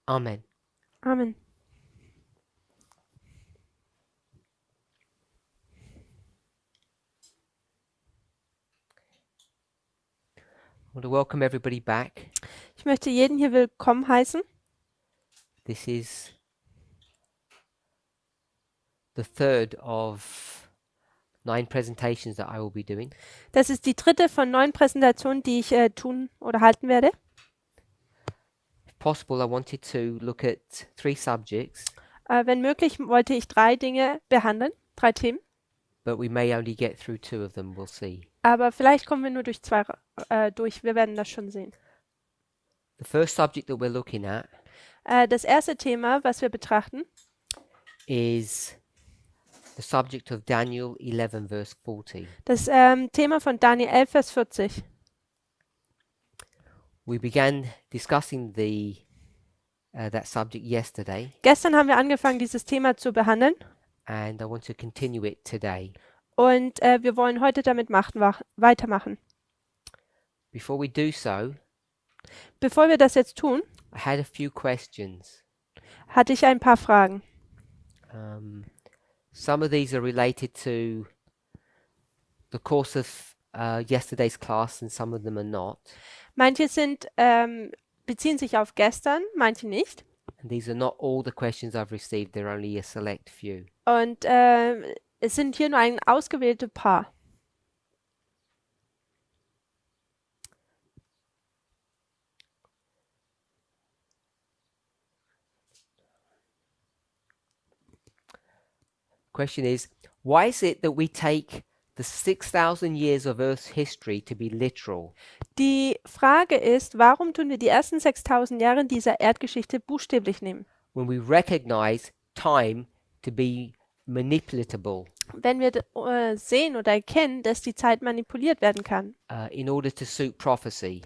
Amen. Amen. I want to welcome everybody back. Ich möchte jeden hier willkommen heißen. This is the third of 9 presentations that I will be doing. Das ist die dritte von 9 Präsentationen, die ich tun oder halten werde. If possible, I wanted to look at 3 subjects, Wenn möglich, wollte ich 3 Dinge behandeln, 3 Themen. but we may only get through 2 of them. We'll see. Aber vielleicht kommen wir nur durch 2 durch. Wir werden das schon sehen. The first subject that we're looking at Das erste Thema, was wir betrachten, is the subject of Daniel 11, verse 40. das Thema von Daniel 11, Vers 40. We began discussing that subject yesterday, Gestern haben wir angefangen, dieses Thema zu behandeln. and I want to continue it today. Und wir wollen heute damit weitermachen. Before we do so, Bevor wir das jetzt tun, I had a few questions. hatte ich ein paar Fragen. Some of these are related to the course of yesterday's class, and some of them are not. Manche beziehen sich auf gestern, manche nicht. And these are not all the questions I've received, they're only a select few. Und es sind hier nur ein ausgewählte Paar. Question is, why is it that we take the 6,000 years of Earth's history to be literal? Die Frage ist, warum tun wir die ersten 6000 Jahre dieser Erdgeschichte buchstäblich nehmen? When we recognize time to be manipulatable Wenn wir sehen oder erkennen, dass die Zeit manipuliert werden kann, in order to suit prophecy.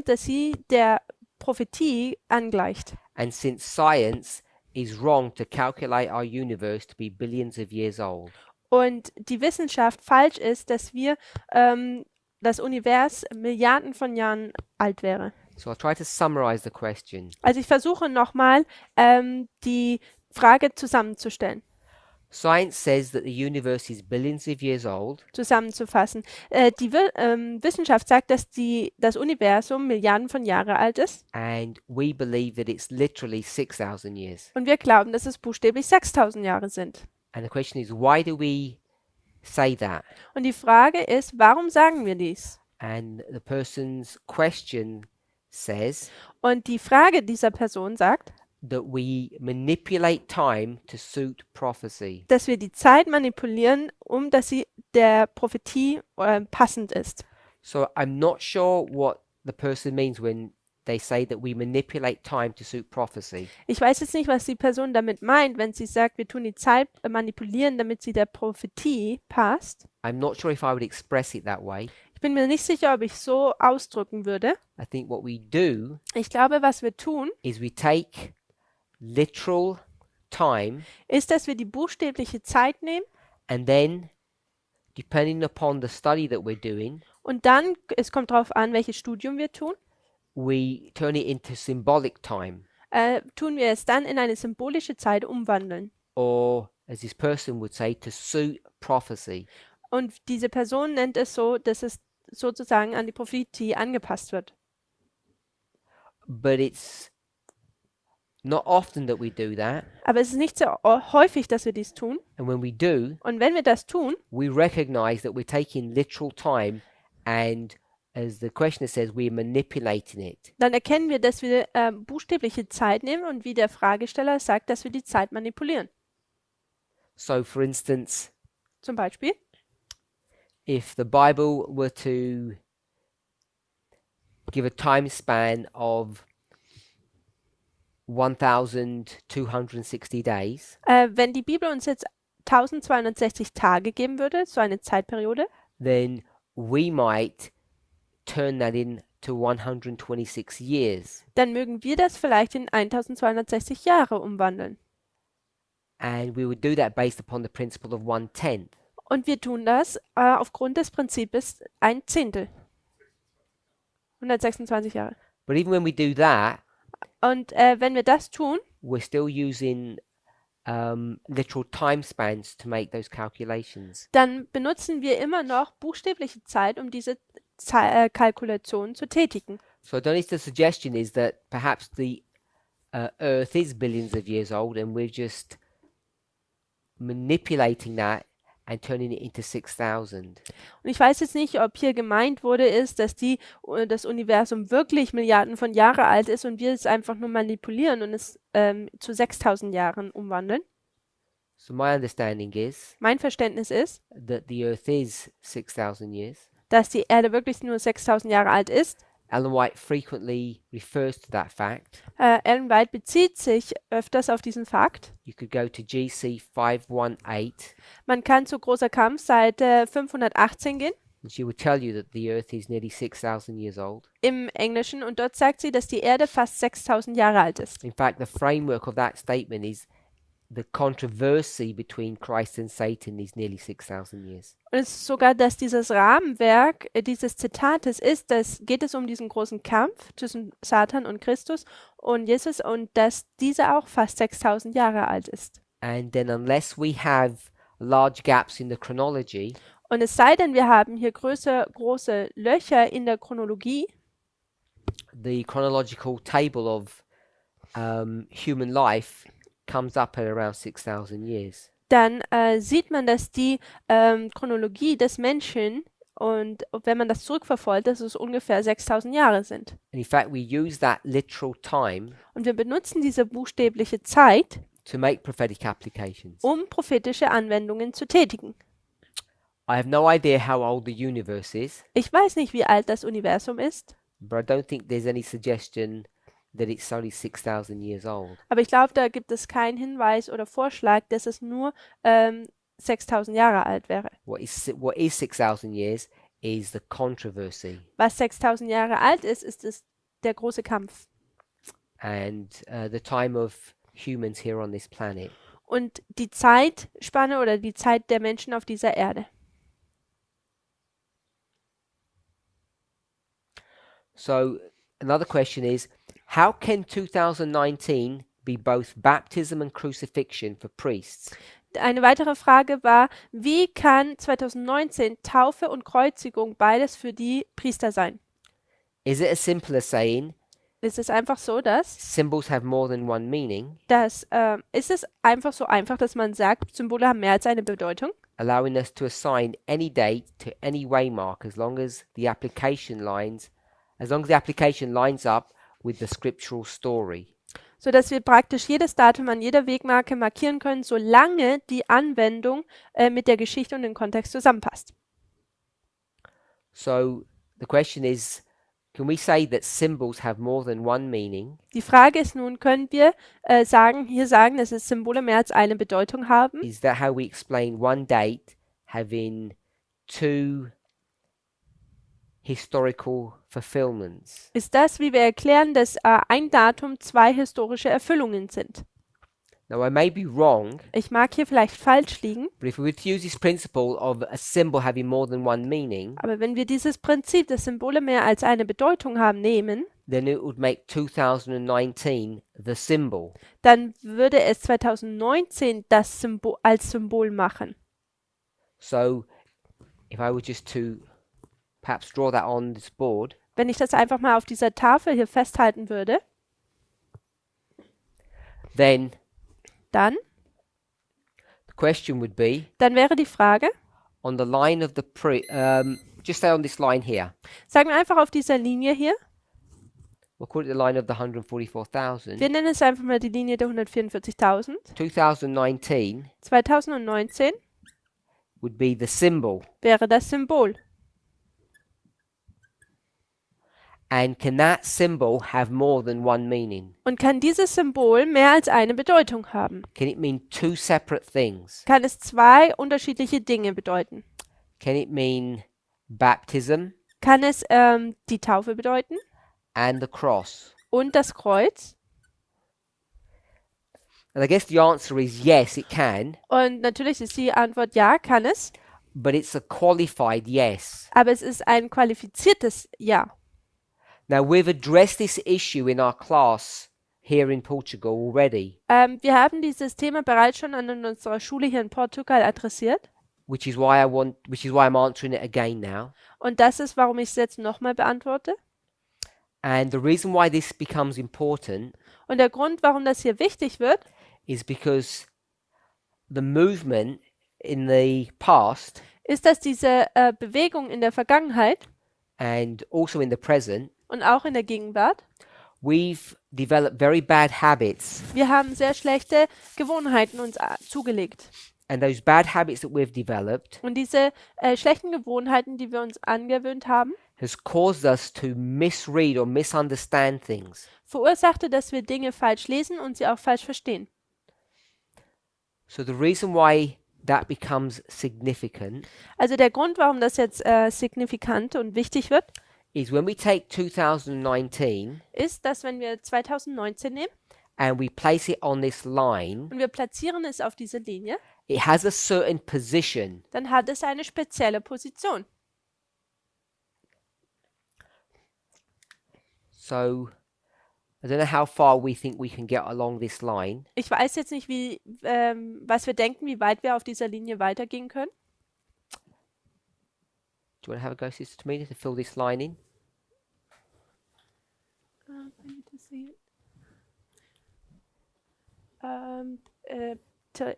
dass sie der Prophetie angleicht. And since science is wrong to calculate our universe to be billions of years old. Und die Wissenschaft falsch ist, dass wir das Universum Milliarden von Jahren alt wäre. So I'll try to summarize the question. Also ich versuche nochmal die Frage zusammenzustellen, Science says that the universe is billions of years old, zusammenzufassen. Die Wissenschaft sagt, dass das Universum Milliarden von Jahren alt ist, and we believe that it's literally 6,000 years. und wir glauben, dass es buchstäblich 6000 Jahre sind. And the question is, why do we say that? Und die Frage ist, warum sagen wir dies? And the person's question says Und die Frage dieser Person sagt, that we manipulate time to suit prophecy. dass wir die Zeit manipulieren, dass sie der Prophetie passend ist. So I'm not sure what the person means when they say that we manipulate time to suit prophecy. Ich weiß jetzt nicht, was die Person damit meint, wenn sie sagt, wir tun die Zeit manipulieren, damit sie der Prophetie passt. I'm not sure if I would express it that way. Ich bin mir nicht sicher, ob ich so ausdrücken würde. I think what we do Ich glaube, was wir tun, is we take literal time, ist, dass wir die buchstäbliche Zeit nehmen and then, depending upon the study that we're doing, und dann, es kommt darauf an, welches Studium wir tun, we turn it into symbolic time, tun wir es dann in eine symbolische Zeit umwandeln. or as this person would say, to suit prophecy. Und diese Person nennt es so, dass es sozusagen an die Prophetie angepasst wird. But it's not often that we do that, Aber es ist nicht so häufig, dass wir dies tun. and when we do, Und wenn wir das tun, we recognize that we're taking literal time, and as the questioner says, we're manipulating it. dann erkennen wir, dass wir buchstäbliche Zeit nehmen und wie der Fragesteller sagt, dass wir die Zeit manipulieren. So, for instance, Zum Beispiel, if the Bible were to give a time span of 1260 days, wenn die Bibel uns jetzt 1260 Tage geben würde, so eine Zeitperiode, then we might turn that into 126 years. dann mögen wir das vielleicht in 1260 Jahre umwandeln. And we would do that based upon the principle of 1/10. Und wir tun das aufgrund des Prinzips ein Zehntel. 126 Jahre. But even when we do that, Und wenn wir das tun, we're still using literal time spans to make those calculations. dann benutzen wir immer noch buchstäbliche Zeit, um diese Kalkulationen zu tätigen. So Donnie's suggestion is that perhaps the Earth is billions of years old and we're just manipulating that and turning it into 6,000. Und ich weiß jetzt nicht, ob hier gemeint wurde, ist, dass das Universum wirklich Milliarden von Jahren alt ist und wir es einfach nur manipulieren und es zu 6000 Jahren umwandeln. So my understanding is Mein Verständnis ist, that the Earth is 6,000 years. dass die Erde wirklich nur 6000 Jahre alt ist. Ellen White frequently refers to that fact. Ellen White bezieht sich öfters auf diesen Fakt. You could go to GC 518 Man kann zu großer Kampf Seite 518 gehen and she would tell you that the Earth is nearly 6,000 years old. im Englischen und dort sagt sie, dass die Erde fast 6000 Jahre alt ist. In fact, the framework of that statement is the controversy between Christ and Satan is nearly 6,000 years. Und es ist sogar, dass dieses Rahmenwerk dieses Zitates ist, geht es um diesen großen Kampf zwischen Satan und Christus und Jesus und dass dieser auch fast 6000 Jahre alt ist. And then unless we have large gaps in the chronology, Und es sei denn, wir haben hier große Löcher in der Chronologie, the chronological table of human life comes up at around 6,000 years. dann sieht man, dass die Chronologie des Menschen und wenn man das zurückverfolgt, dass es ungefähr 6000 Jahre sind. And in fact, we use that literal time Und wir benutzen diese buchstäbliche Zeit, to make prophetic applications. um prophetische Anwendungen zu tätigen. I have no idea how old the universe is, Ich weiß nicht, wie alt das Universum ist, but I don't think there's any suggestion that it's only 6,000 years old. aber ich glaube, da gibt es keinen Hinweis oder Vorschlag, dass es nur 6000 Jahre alt wäre. What is 6,000 years is the controversy Was 6000 Jahre alt ist, ist der große Kampf. and the time of humans here on this planet. Und die Zeitspanne oder die Zeit der Menschen auf dieser Erde. So another question is, how can 2019 be both baptism and crucifixion for priests? Eine weitere Frage war, wie kann 2019 Taufe und Kreuzigung beides für die Priester sein? Is it as simple as saying Ist es einfach so, dass symbols have more than one meaning, ist es einfach so einfach, dass man sagt, Symbole haben mehr als eine Bedeutung? allowing us to assign any date to any waymark as long as the application lines up with the scriptural story? Sodass wir praktisch jedes Datum an jeder Wegmarke markieren können, solange die Anwendung mit der Geschichte und dem Kontext zusammenpasst. So the question is, can we say that symbols have more than one meaning? Die Frage ist nun, können wir sagen, dass es Symbole mehr als eine Bedeutung haben? Is that how we explain one date having two historical fulfillments? Ist das, wie wir erklären, dass ein Datum zwei historische Erfüllungen sind? Now, I may be wrong, Ich mag hier vielleicht falsch liegen, but if we were to use this principle of a symbol having more than one meaning, aber wenn wir dieses Prinzip, dass Symbole mehr als eine Bedeutung haben, nehmen, then it would make 2019 the symbol. dann würde es 2019 das Symbol als Symbol machen. So if I were just to perhaps draw that on this board, Wenn ich das einfach mal auf dieser Tafel hier festhalten würde, then dann the question would be, wäre die Frage, on the line of the just say on this line here, sagen wir einfach auf dieser Linie hier, we'll call it the line of the 144,000. wir nennen es einfach mal die Linie der 144.000. 2019 2019 would be the symbol. wäre das Symbol. And can that symbol have more than one meaning? Und kann dieses Symbol mehr als eine Bedeutung haben? Can it mean two separate things? Kann es zwei unterschiedliche Dinge bedeuten? Can it mean baptism Kann es die Taufe bedeuten and the cross? und das Kreuz? And I guess the answer is yes, it can, Und natürlich ist die Antwort ja, kann es, but it's a qualified yes. aber es ist ein qualifiziertes Ja. Now, we've addressed this issue in our class here in Portugal already, Wir haben dieses Thema bereits schon an unserer Schule hier in Portugal adressiert. which is why I'm answering it again now. Und das ist, warum ich es jetzt nochmal beantworte. And the reason why this becomes important Und der Grund, warum das hier wichtig wird, is because the movement in the past ist, dass diese Bewegung in der Vergangenheit and also in the present, und auch in der Gegenwart, we've developed very bad habits. wir haben sehr schlechte Gewohnheiten uns zugelegt. And those bad habits that we've developed Und diese schlechten Gewohnheiten, die wir uns angewöhnt haben, has caused us to misread or misunderstand things. verursachte, dass wir Dinge falsch lesen und sie auch falsch verstehen. So the reason why that becomes significant Also der Grund, warum das jetzt signifikant und wichtig wird, is when we take 2019 ist, dass wenn wir 2019 nehmen and we place it on this line, und wir platzieren es auf diese Linie, it has a certain position. dann hat es eine spezielle Position. So I don't know how far we think we can get along this line, Ich weiß jetzt nicht, was wir denken, wie weit wir auf dieser Linie weitergehen können. Do you want to have a go, Sister Tamina, to fill this line in? I need to see it.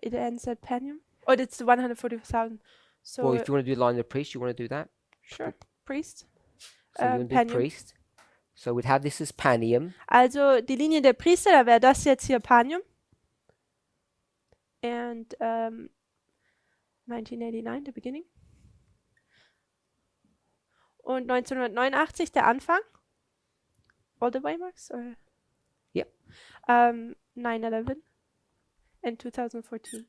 It ends at Penium. Oh, it's the 140,000. So, Well, if you want to do the line of the priest, you want to do that? sure, priest. So you want to do Panium. priest. So we'd have this as Panium. Also die Linie der Priester, da wäre das jetzt hier Panium. And 1989, the beginning. Und 1989 der Anfang. All the way, Max? Or? Yep. 9/11 and 2014.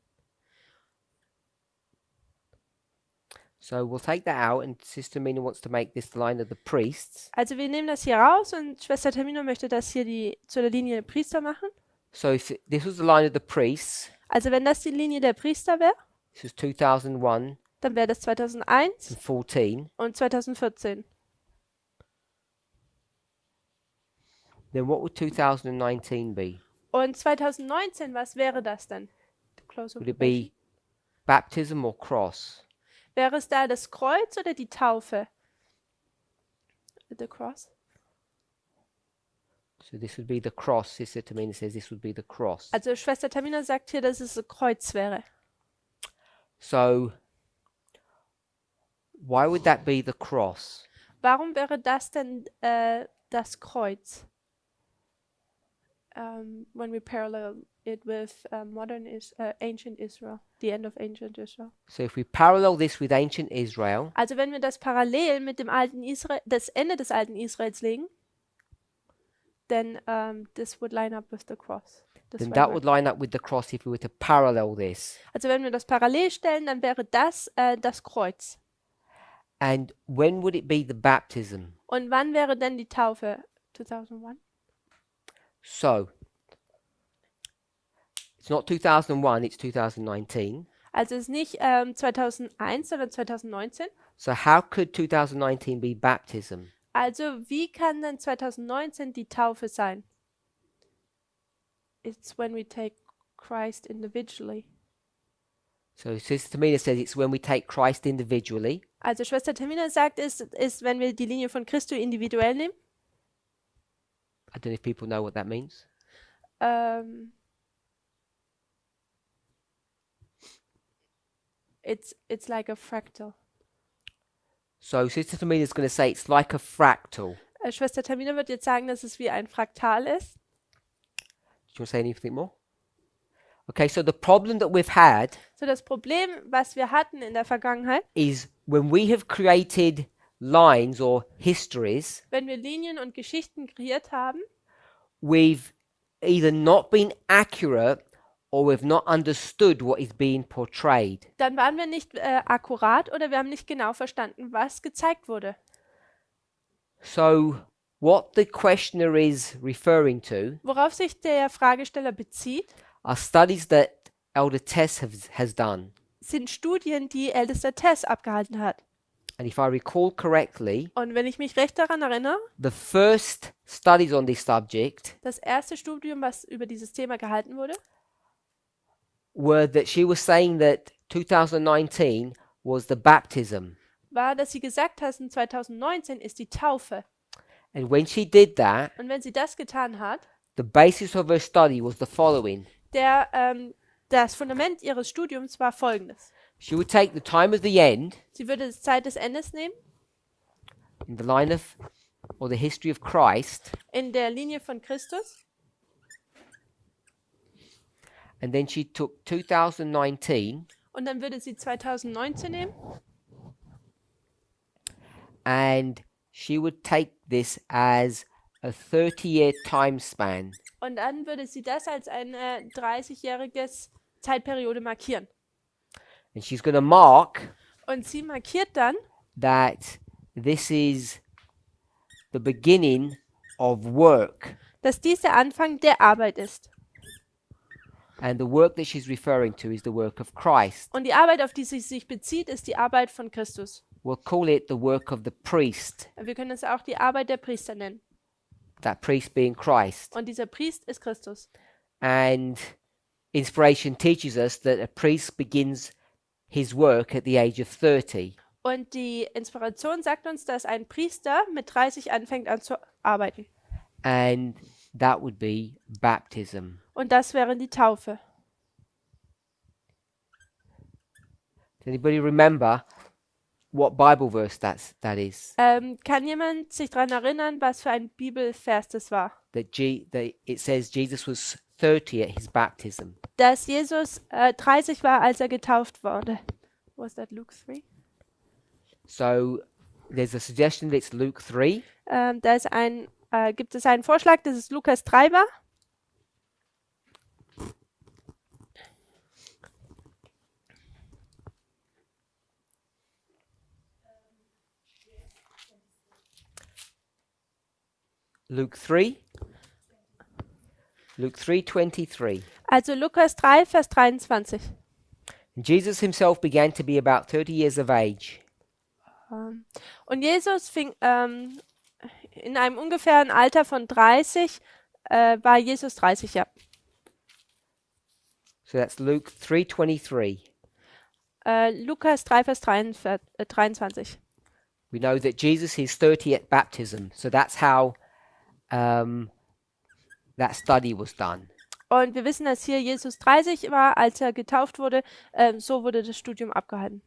So we'll take that out, and Sister Mina wants to make this the line of the priests. Also wir nehmen das hier raus und Schwester Termina möchte das hier zu der Linie der Priester machen. So if this was the line of the priests, Also wenn das die Linie der Priester wäre, this was 2001 dann wäre das 2001 and 14, und 2014. then what would 2019 be? Und 2019, was wäre das dann? Close Would it be baptism or cross? Wäre es da das Kreuz oder die Taufe? The cross. So this would be the cross. Sister Tamina says this would be the cross. Also Schwester Tamina sagt hier, dass es ein Kreuz wäre. So why would that be the cross? Warum wäre das denn das Kreuz? When we parallel it with ancient Israel, the end of ancient Israel. So if we parallel this with ancient Israel, Also wenn wir das parallel mit dem alten Israel, das Ende des alten Israels legen, then this would line up with the cross. Das then wäre- that would line up with the cross if we were to parallel this. Also wenn wir das parallel stellen, dann wäre das das Kreuz. And when would it be the baptism? Und wann wäre denn die Taufe? 2001? So it's not 2001, it's 2019. Also es ist nicht 2001, sondern 2019. So how could 2019 be baptism? Also wie kann denn 2019 die Taufe sein? It's when we take Christ individually. So Sister Tamina says it's when we take Christ individually. Also Schwester Termina sagt, es ist, wenn wir die Linie von Christus individuell nehmen. I don't know if people know what that means. It's like a fractal. So Sister Tamina is going to say it's like a fractal. Schwester Termina wird jetzt sagen, dass es wie ein Fraktal ist. Do you want to say anything more? Okay, so the problem that we've had So das Problem, was wir hatten in der Vergangenheit, is when we have created lines or histories, wenn wir Linien und Geschichten kreiert haben, we've either not been accurate or we've not understood what is being portrayed. dann waren wir nicht akkurat oder wir haben nicht genau verstanden, was gezeigt wurde. So what the questioner is referring to Worauf sich der Fragesteller bezieht, are studies that Elder Tess has done. sind Studien, die ältester Tess abgehalten hat. And if I recall correctly, Und wenn ich mich recht daran erinnere, the first studies on this subject das erste Studium, was über dieses Thema gehalten wurde, were that she was saying that 2019 was the baptism. war, dass sie gesagt hat, 2019 ist die Taufe. And when she did that, Und wenn sie das getan hat, the basis of her study was the following. Das Fundament ihres Studiums war folgendes. She would take the time of the end Sie würde die Zeit des Endes nehmen, in the line of or the history of Christ, in der Linie von Christus, and then she took 2019 und dann würde sie 2019 nehmen and she would take this as a 30-year time span. und dann würde sie das als eine 30-jähriges Zeitperiode markieren. And she's going to mark Und sie markiert dann, that this is the beginning of work. dass dies der Anfang der Arbeit ist. And the work that she's referring to is the work of Christ. Und die Arbeit, auf die sie sich bezieht, ist die Arbeit von Christus. We'll call it the work of the priest, Wir können es auch die Arbeit der Priester nennen. that priest being Christ. Und dieser Priest ist Christus. And inspiration teaches us that a priest begins his work at the age of 30. Und die Inspiration sagt uns, dass ein Priester mit 30 anfängt an zu arbeiten. And that would be baptism. Und das wäre die Taufe. Does anybody remember what Bible verse that is? Kann jemand sich daran erinnern, was für ein Bibelvers das war? That it says Jesus was 30 at his baptism. Dass Jesus 30 war, als er getauft wurde. Was that Luke 3? So there's a suggestion that it's Luke 3. Gibt es einen Vorschlag, dass es Lukas 3 war? Luke 3. Luke 3:23. Also Lukas 3, Vers 23. Jesus himself began to be about 30 years of age. Und Jesus fing in einem ungefähren Alter von 30, war Jesus 30, ja. So that's Luke 3:23. Lukas 3, Vers 23. We know that Jesus is 30 at baptism. So that's how that study was done. Und wir wissen, dass hier Jesus 30 war, als er getauft wurde. So wurde das Studium abgehalten.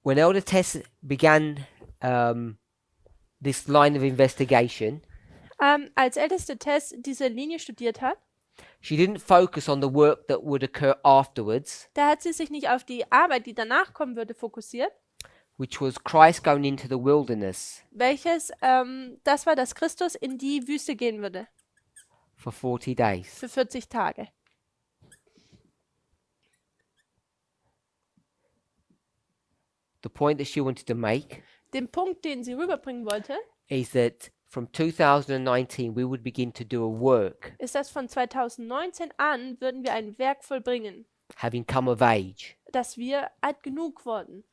When Elder Tess began this line of investigation, Als älteste Tess diese Linie studiert hat, she didn't focus on the work that would occur afterwards, da hat sie sich nicht auf die Arbeit, die danach kommen würde, fokussiert, which was Christ going into the wilderness welches das war, dass Christus in die Wüste gehen würde for 40 days. für 40 Tage. The point that she wanted to make Den Punkt, den sie rüberbringen wollte, is that from 2019 we would begin to do a work, ist, dass von 2019 an würden wir ein Werk vollbringen, having come of age. dass wir alt genug wurden.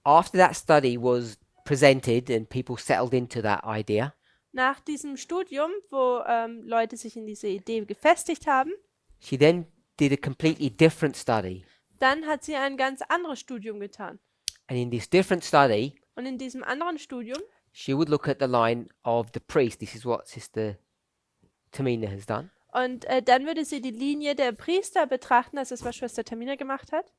After that study was presented and people settled into that idea, Nach diesem Studium, wo Leute sich in diese Idee gefestigt haben, she then did a completely different study. dann hat sie ein ganz anderes Studium getan. And in this different study, Und in diesem anderen Studium, she would look at the line of the priest. This is what Sister Tamina has done. und dann würde sie die Linie der Priester betrachten, das ist, was Schwester Tamina gemacht hat.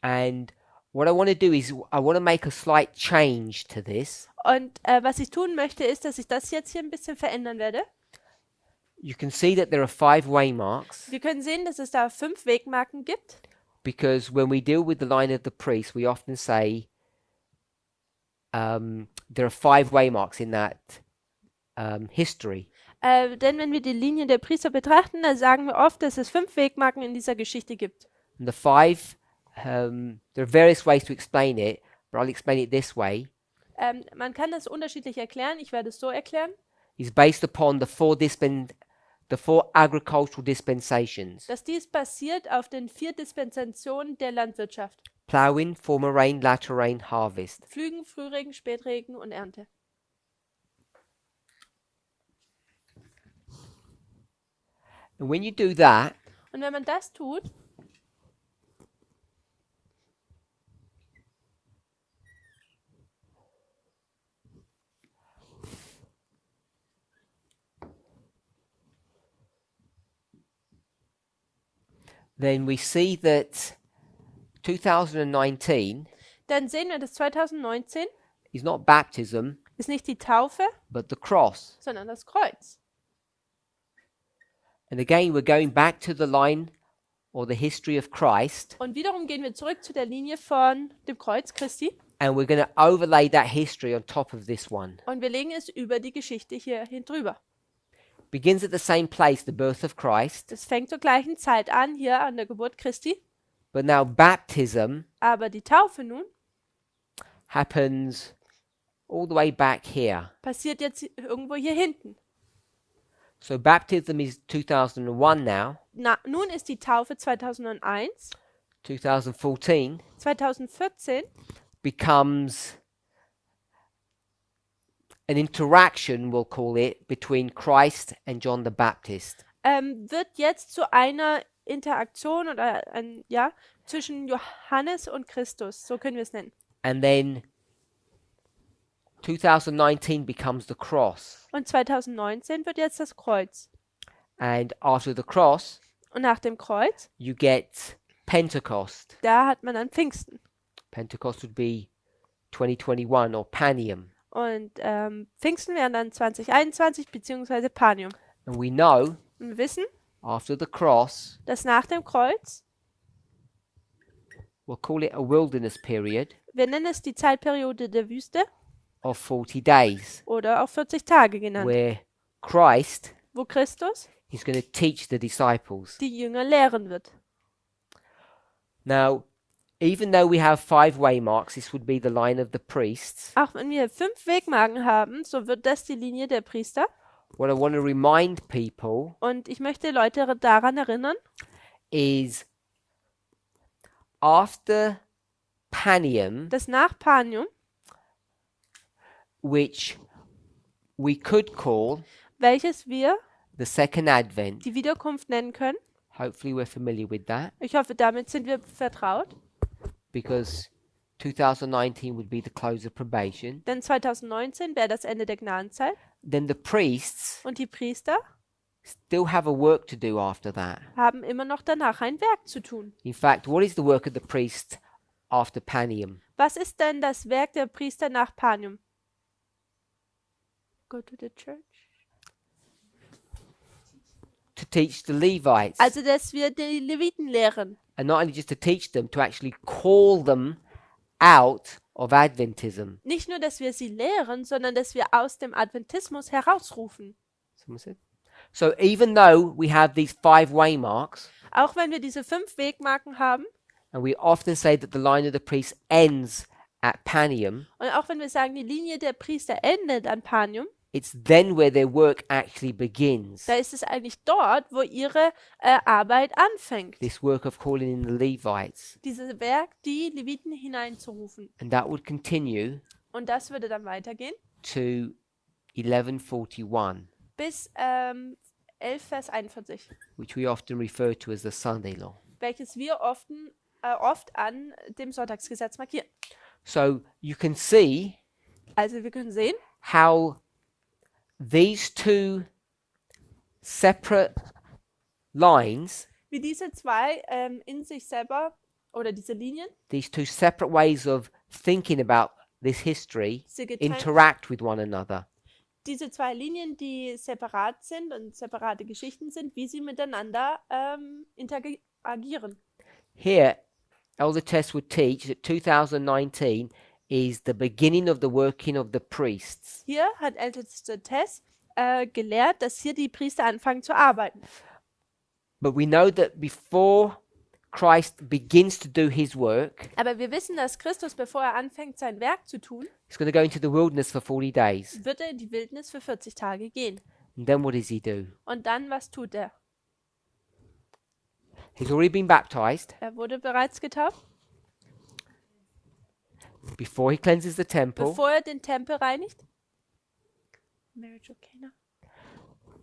And what I want to do is I want to make a slight change to this. Und was ich tun möchte, ist, dass ich das jetzt hier ein bisschen verändern werde. You can see that there are 5 waymarks Wir können sehen, dass es da 5 Wegmarken gibt. because when we deal with the line of the priest, we often say there are 5 waymarks in that history. Denn wenn wir die Linie der Priester betrachten, dann sagen wir oft, dass es 5 Wegmarken in dieser Geschichte gibt. And the 5, there are various ways to explain it, but I'll explain it this way. Man kann das unterschiedlich erklären. Ich werde es so erklären. It's based upon the 4 the 4 agricultural dispensations: dass dies basiert auf den 4 Dispensationen der Landwirtschaft. plowing, former rain, latter rain, harvest. Pflügen, Frühregen, Spätregen und Ernte. And when you do that, Und wenn man das tut, then we see that 2019 dann sehen wir, dass 2019 is not baptism, ist nicht die Taufe, but the cross. sondern das Kreuz. And again, we're going back to the line or the history of Christ, Und wiederum gehen wir zurück zu der Linie von dem Kreuz Christi and we're going to overlay that history on top of this one. und wir legen es über die Geschichte hierhin drüber. Begins at the same place, the birth of Christ, Das fängt zur gleichen Zeit an, hier an der Geburt Christi, but now baptism aber die Taufe nun happens all the way back here. passiert jetzt irgendwo hier hinten. So baptism is 2001 now. Nun ist die Taufe 2001, 2014 2014 becomes an interaction, we'll call it, between Christ and John the Baptist. wird jetzt zu einer Interaktion oder zwischen Johannes und Christus, so können wir es nennen. And then 2019 becomes the cross. Und 2019 wird jetzt das Kreuz. And after the cross, Und nach dem Kreuz, you get Pentecost. da hat man dann Pfingsten. Pentecost would be 2021 or Panium. Und Pfingsten wären dann 2021 bzw. Panium. And we know Und wir wissen, after the cross, dass nach dem Kreuz, we'll call it a wilderness period wir nennen es die Zeitperiode der Wüste of 40 days, oder auch 40 Tage genannt, where Christ wo Christus is going to teach the disciples. die Jünger lehren wird. Now, even though we have 5 waymarks, this would be the line of the priests. Auch wenn wir 5 Wegmarken haben, so wird das die Linie der Priester. What I want to remind people Und ich möchte Leute daran erinnern, is after Panium, dass nach Panium, which we could call welches wir the second advent, die Wiederkunft nennen können, hopefully we're familiar with that, ich hoffe, damit sind wir vertraut, because 2019 would be the close of probation, denn 2019 wäre das Ende der Gnadenzeit then the priests und die Priester still have a work to do after that. haben immer noch danach ein Werk zu tun. In fact, what is the work of the priest after Panium? Was ist denn das Werk der Priester nach Panium? Go to the church. To teach the Levites. Also, dass wir die Leviten lehren. And not only just to teach them, to actually call them out of Adventism. Nicht nur, dass wir sie lehren, sondern dass wir aus dem Adventismus herausrufen. Someone said? So even though we have these 5 waymarks, Auch wenn wir diese 5 Wegmarken haben and we often say that the line of the priest ends at Panium, und auch wenn wir sagen, die Linie der Priester endet an Panium, it's then where their work actually begins. da ist es eigentlich dort, wo ihre Arbeit anfängt. This work of calling in the Levites. Dieses Werk, die Leviten hineinzurufen. And that would continue Und das würde dann weitergehen to 1141, bis 11 Vers 41, which we often refer to as the Sunday law. welches wir oft an dem Sonntagsgesetz markieren. So you can see Also wir können sehen, how these 2 separate lines, wie diese 2 in sich selber oder diese Linien, these 2 separate ways of thinking about this history diese, interact with one another. diese 2 Linien, die separat sind und separate Geschichten sind, wie sie miteinander interagieren. Here, Elder Tess would teach that 2019 is the beginning of the working of the priests. Hier hat ältester Tess gelehrt, dass hier die Priester anfangen zu arbeiten. But we know that before Christ begins to do his work, Aber wir wissen, dass Christus, bevor er anfängt, sein Werk zu tun, he's going to go into the wilderness for 40 days. wird er in die Wildnis für 40 Tage gehen. And then what does he do? Und dann, was tut er? He's already been baptized. Er wurde bereits getauft, Before he cleanses the temple. bevor er den Tempel reinigt. Marriage of Cana.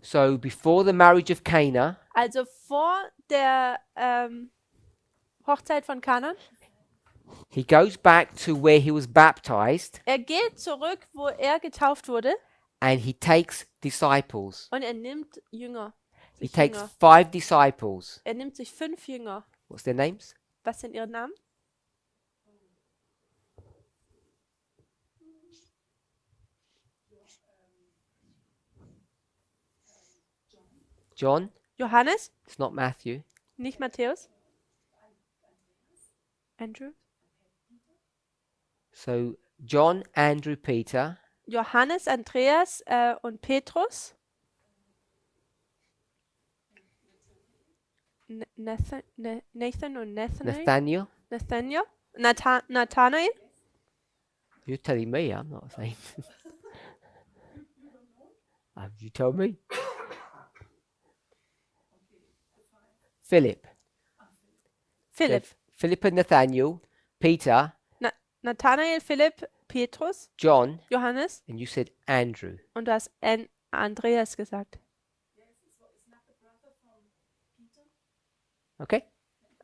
So before the marriage of Cana, Also vor der Hochzeit von Kana. he goes back to where he was baptized Er geht zurück, wo er getauft wurde, and he takes disciples. und er nimmt Jünger. He Sich takes Jünger. 5 disciples. Er nimmt sich 5 Jünger. What's their names? Was sind ihre Namen? John. Johannes, It's not Matthew. nicht Matthäus. Andrew. So John, Andrew, Peter. Johannes, Andreas und Petrus. Nathan und Nathanael. Nathaniel. Nathanael. You're telling me, I'm not saying. Have you told me? Philip. Philipp. Philip and Nathaniel, Peter, Nathanael, Philipp, Petrus, John, Johannes, and you said Andrew. und du hast Andreas gesagt. Okay?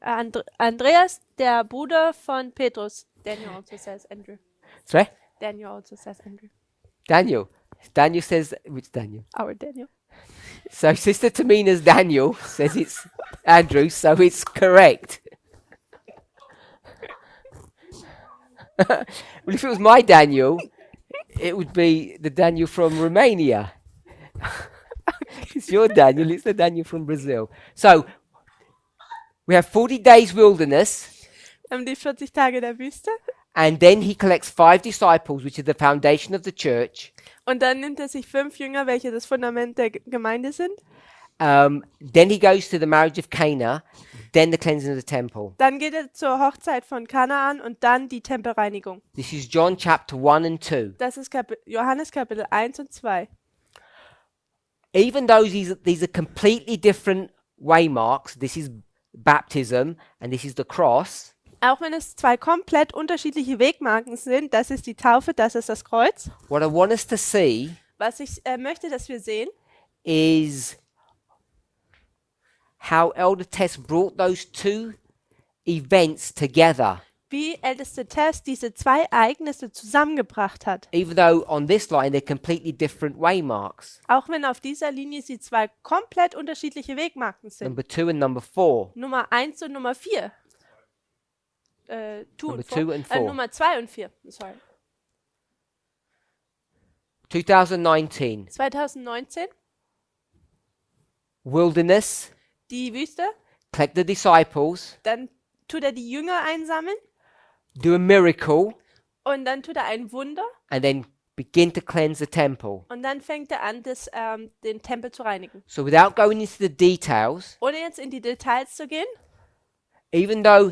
Andreas, der Bruder von Petrus. Daniel also says Andrew. Sorry? Daniel also says Andrew. Daniel. Daniel says, which Daniel? Our Daniel. So Sister Tamina's Daniel says it's Andrew, so it's correct. Well, if it was my Daniel, it would be the Daniel from Romania. It's your Daniel, it's the Daniel from Brazil. So, we have 40 days wilderness, Die 40 Tage der Wüste. and then he collects 5 disciples, which are the foundation of the church. Und dann nimmt er sich 5 Jünger, welche das Fundament der Gemeinde sind. Then he goes to the marriage of Cana, then the cleansing of the temple. Dann geht er zur Hochzeit von Kanaan und dann die Tempelreinigung. This is John chapter 1 and 2. Das ist Johannes Kapitel 1 und 2. Even though these are completely different waymarks, this is baptism and this is the cross, Auch wenn es 2 komplett unterschiedliche Wegmarken sind, das ist die Taufe, das ist das Kreuz. what I want us to see Was ich möchte, dass wir sehen, is how Elder Tess brought those 2 events together. wie älteste Tess diese 2 Ereignisse zusammengebracht hat. Even though on this line they're completely different waymarks. Auch wenn auf dieser Linie sie 2 komplett unterschiedliche Wegmarken sind. Number 2 and number 4. Nummer 1 und Nummer 4. Number 2 and 4. Nummer 2 und 4. Sorry. 2019. 2019, Wilderness. die Wüste. Collect the disciples. Dann tut er die Jünger einsammeln. Do a miracle. Und dann tut er ein Wunder. And then begin to cleanse the temple. Und dann fängt er an, den Tempel zu reinigen. So without going into the details, Ohne jetzt in die Details zu gehen, even though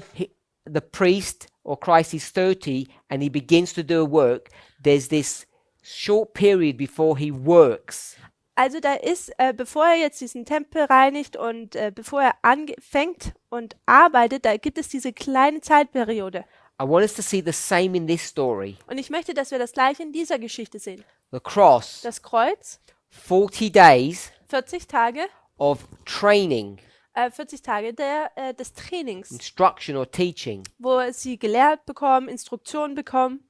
the priest or Christ is 30 and he begins to do a work, there's this short period before he works. also da ist, bevor er jetzt diesen Tempel reinigt und bevor er anfängt und arbeitet, da gibt es diese kleine Zeitperiode. I want us to see the same in this story. Und ich möchte, dass wir das gleiche in dieser Geschichte sehen. The cross, Das Kreuz, 40 days 40 Tage, of training, 40 Tage des Trainings, instruction or teaching. wo sie gelehrt bekommen, Instruktionen bekommen.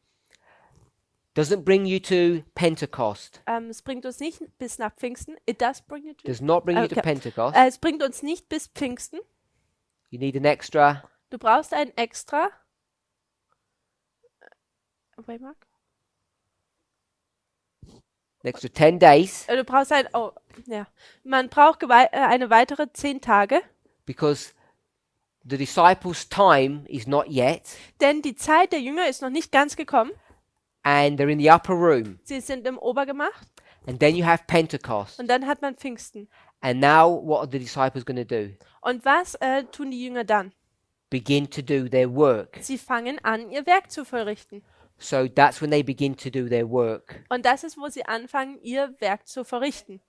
Doesn't bring you to Pentecost. Es bringt uns nicht bis nach Pfingsten. It does bring you to. Does not bring you to Okay. Pentecost. Es bringt uns nicht bis Pfingsten. You need an extra Du brauchst ein extra. Waymark? an extra 10 days Du brauchst ein. Oh, ja. Man braucht eine weitere 10 Tage, because the disciples' time is not yet, denn die Zeit der Jünger ist noch nicht ganz gekommen. and they're in the upper room. Sie sind im Obergemach And then you have Pentecost. und dann hat man Pfingsten. And now what are the disciples going to do? Und was tun die Jünger dann? Begin to do their work. Sie fangen an, ihr Werk zu verrichten. So that's when they begin to do their work. Und das ist, wo sie anfangen, ihr Werk zu verrichten.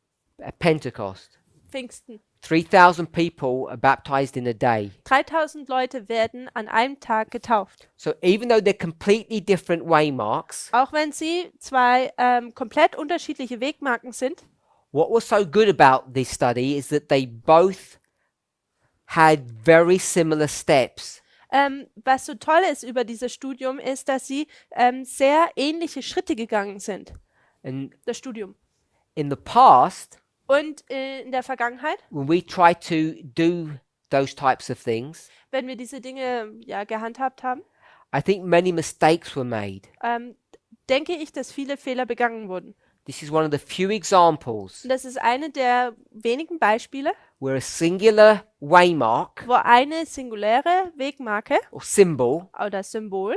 at Pentecost. Pfingsten. 3,000 people are baptized in a day. 3000 Leute werden an einem Tag getauft. So even though they're completely different waymarks, Auch wenn sie zwei komplett unterschiedliche Wegmarken sind, what was so good about this study is that they both had very similar steps. was so toll ist über dieses Studium, ist, dass sie sehr ähnliche Schritte gegangen sind. And Das Studium. in the past, Und in der Vergangenheit, when we try to do those types of things, wenn wir diese Dinge ja gehandhabt haben, I think many mistakes were made. denke ich, dass viele Fehler begangen wurden. This is one of the few examples Und das ist eine der wenigen Beispiele, where a singular waymark wo eine singuläre Wegmarke or symbol oder Symbol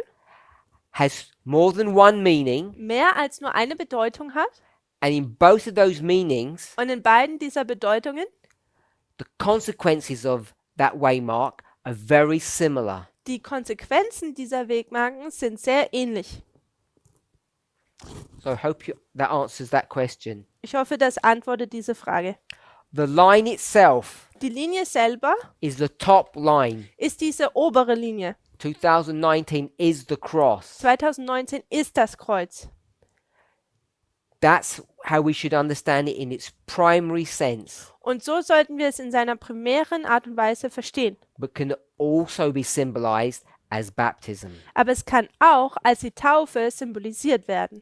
has more than one meaning, mehr als nur eine Bedeutung hat. and in both of those meanings, Und in beiden dieser Bedeutungen, the consequences of that waymark are very similar. die Konsequenzen dieser Wegmarken sind sehr ähnlich. So I hope that answers that question. Ich hoffe, das antwortet diese Frage. The line itself Die Linie selber is the top line. ist diese obere Linie. 2019 is the cross. 2019 ist das Kreuz. That's how we should understand it in its primary sense, Und so sollten wir es in seiner primären Art und Weise verstehen. but can also be symbolized as baptism. Aber es kann auch als die Taufe symbolisiert werden.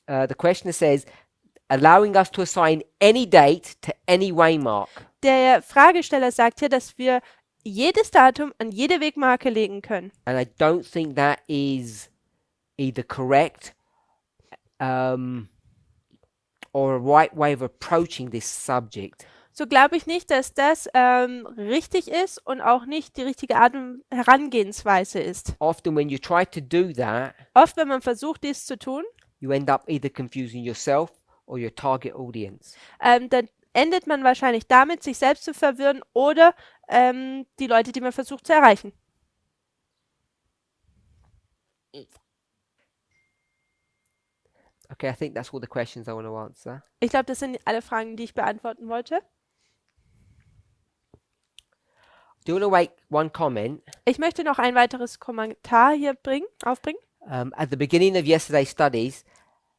The questioner says, allowing us to assign any date to any waymark. Der Fragesteller sagt hier, dass wir jedes Datum an jede Wegmarke legen können. And I don't think that is either correct or a right way of approaching this subject. So glaube ich nicht, dass das richtig ist und auch nicht die richtige Art und Herangehensweise ist. Often when you try to do that, Oft, wenn man versucht, dies zu tun, you end up either confusing yourself or your target audience. dann endet man wahrscheinlich damit, sich selbst zu verwirren oder die Leute, die man versucht zu erreichen. Okay, I think that's all the questions I want to answer. Ich glaube, das sind alle Fragen, die ich beantworten wollte. Do you want to make one comment? Ich möchte noch ein weiteres Kommentar hier aufbringen. At the beginning of yesterday's studies,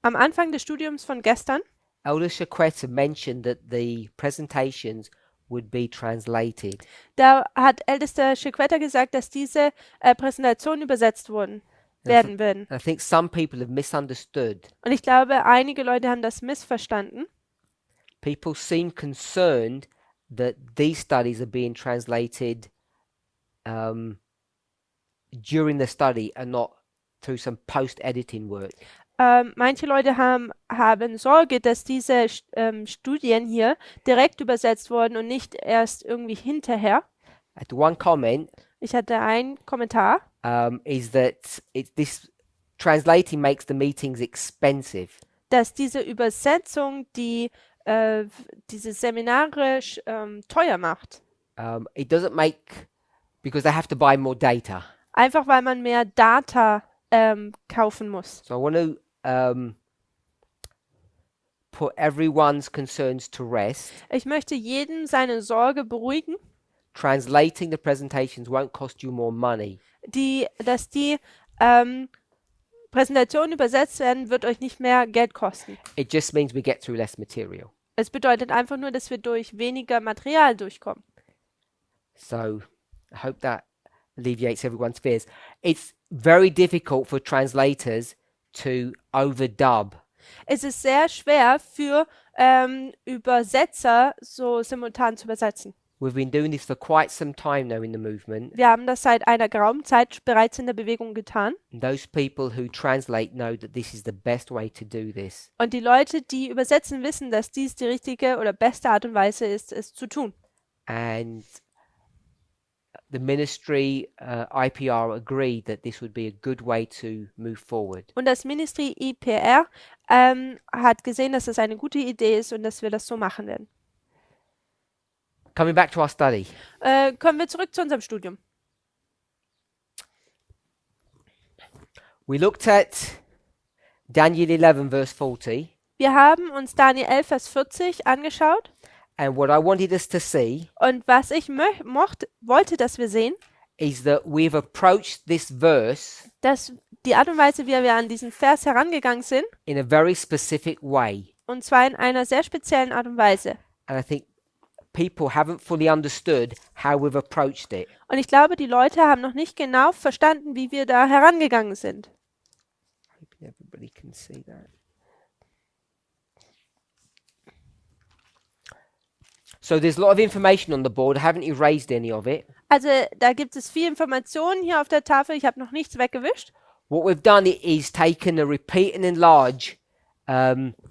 Am Anfang des Studiums von gestern Elder Shaqueta mentioned that the presentations would be translated. Da hat ältester Chiquetta gesagt, dass diese Präsentationen übersetzt werden würden. And I think some people have misunderstood. Und ich glaube, einige Leute haben das missverstanden. People seem concerned that these studies are being translated during the study and not through some post-editing work. Manche Leute haben Sorge, dass diese Studien hier direkt übersetzt wurden und nicht erst irgendwie hinterher. And one comment Ich hatte einen Kommentar, is that this translating makes the meetings expensive. dass diese Übersetzung diese Seminare teuer macht. It doesn't make, because they have to buy more data. Einfach weil man mehr Data kaufen muss. So I want to put everyone's concerns to rest. Ich möchte jeden seine Sorge beruhigen, Translating the presentations won't cost you more money. dass die Präsentationen übersetzt werden, wird euch nicht mehr Geld kosten. It just means we get through less material. Es bedeutet einfach nur, dass wir durch weniger Material durchkommen. So I hope that alleviates everyone's fears. It's very difficult for translators to overdub. Es ist sehr schwer für Übersetzer so simultan zu übersetzen. We've been doing this for quite some time now in the movement. Wir haben das seit einer geraumen Zeit bereits in der Bewegung getan. And those people who translate know that this is the best way to do this. Und die Leute, die übersetzen, wissen, dass dies die richtige oder beste Art und Weise ist, es zu tun. And the ministry, IPR, agreed that this would be a good way to move forward. Und das Ministry IPR hat gesehen, dass das eine gute Idee ist und dass wir das so machen werden. Coming back to our study. Kommen wir zurück zu unserem Studium. We looked at Daniel 11, verse 40. Wir haben uns Daniel 11, Vers 40 angeschaut. And what I wanted us to see Und was ich wollte, dass wir sehen, is that we've approached this verse dass die Art und Weise, wie wir an diesen Vers herangegangen sind, in a very specific way. und zwar in einer sehr speziellen Art und Weise. And I think people haven't fully understood how we've approached it. Und ich glaube, die Leute haben noch nicht genau verstanden, wie wir da herangegangen sind. Hoping everybody can see that. So there's a lot of information on the board. I haven't erased any of it. Also da gibt es viel Informationen hier auf der Tafel. Ich habe noch nichts weggewischt. What we've done is taken a repeat and enlarge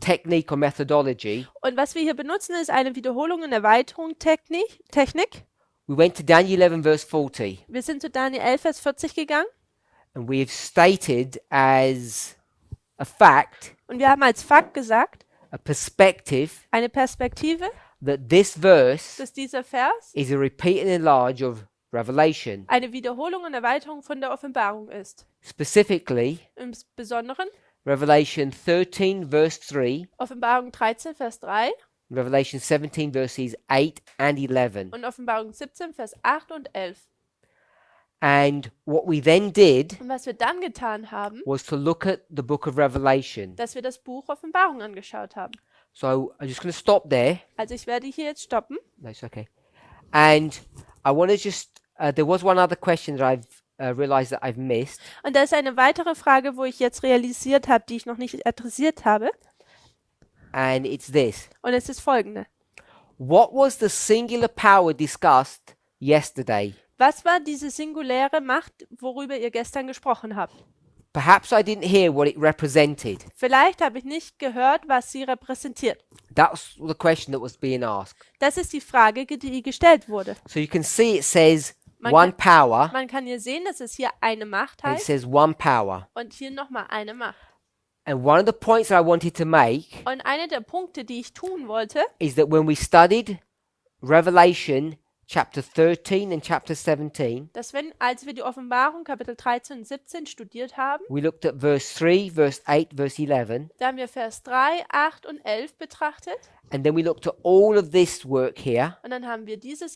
technique or methodology. Und was wir hier benutzen, ist eine Wiederholung und Erweiterung Technik. We went to Daniel 11 verse 40 Wir sind zu Daniel 11, Vers 40 gegangen and we have stated as a fact, und wir haben als Fakt gesagt, a perspective, eine Perspektive, that this verse dass dieser Vers is a repeat and enlarge of Revelation. eine Wiederholung und Erweiterung von der Offenbarung ist. Specifically, Im Besonderen Revelation 13 verse 3, Offenbarung 13, Vers 3 Revelation 17 verses 8 and 11. und Offenbarung 17, Vers 8 und 11. And what we then did Und was wir dann getan haben, was to look at the book of Revelation. dass wir das Buch Offenbarung angeschaut haben. So I'm just going to stop there. Also ich werde hier jetzt stoppen. No, it's okay. And I want to just, there was one other question that I've realized that I've missed. Und da ist eine weitere Frage, wo ich jetzt realisiert habe, die ich noch nicht adressiert habe. And it's this. Und es ist folgende. What was the singular power discussed yesterday? Was war diese singuläre Macht, worüber ihr gestern gesprochen habt? Perhaps I didn't hear what it represented. Vielleicht habe ich nicht gehört, was sie repräsentiert. That's the question that was being asked. Das ist die Frage, die gestellt wurde. So you can see it says Man one power, Man kann hier sehen, dass es hier eine Macht and it heißt says one power. und hier nochmal eine Macht. And one of the points that I wanted to make Und einer der Punkte, die ich tun wollte, is that when we studied Revelation chapter 13 and chapter 17, dass als wir die Offenbarung Kapitel 13 und 17 studiert haben, we looked at verse 3, verse 8, verse 11, da haben wir Vers 3, 8 und 11 betrachtet. and then we looked at all of this work here, Und dann haben wir diese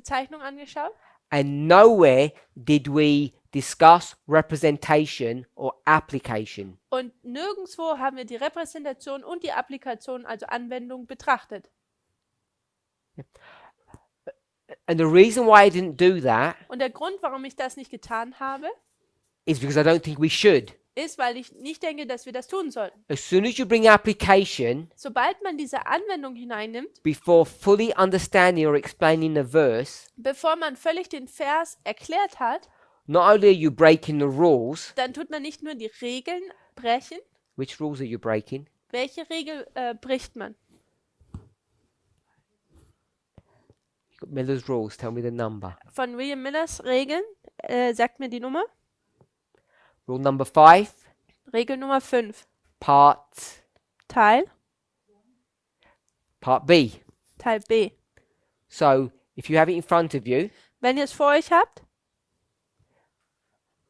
Zeichnung angeschaut. and nowhere did we discuss representation or application. Und nirgendwo haben wir die Repräsentation und die Applikation, also Anwendung, betrachtet. And the reason why I didn't do that Und der Grund, warum ich das nicht getan habe, is because I don't think we should. ist, weil ich nicht denke, dass wir das tun sollten. As soon as you bring application Sobald man diese Anwendung hineinnimmt, before fully understanding or explaining the verse, bevor man völlig den Vers erklärt hat, not only are you breaking the rules, dann tut man nicht nur die Regeln brechen. which rules are you breaking? Welche Regel bricht man? You've got Miller's rules, tell me the number. Von William Millers Regeln, sagt mir die Nummer. Rule number 5, Regel Nummer 5. part Teil B. Teil B. So if you have it in front of you, Wenn ihr es vor euch habt,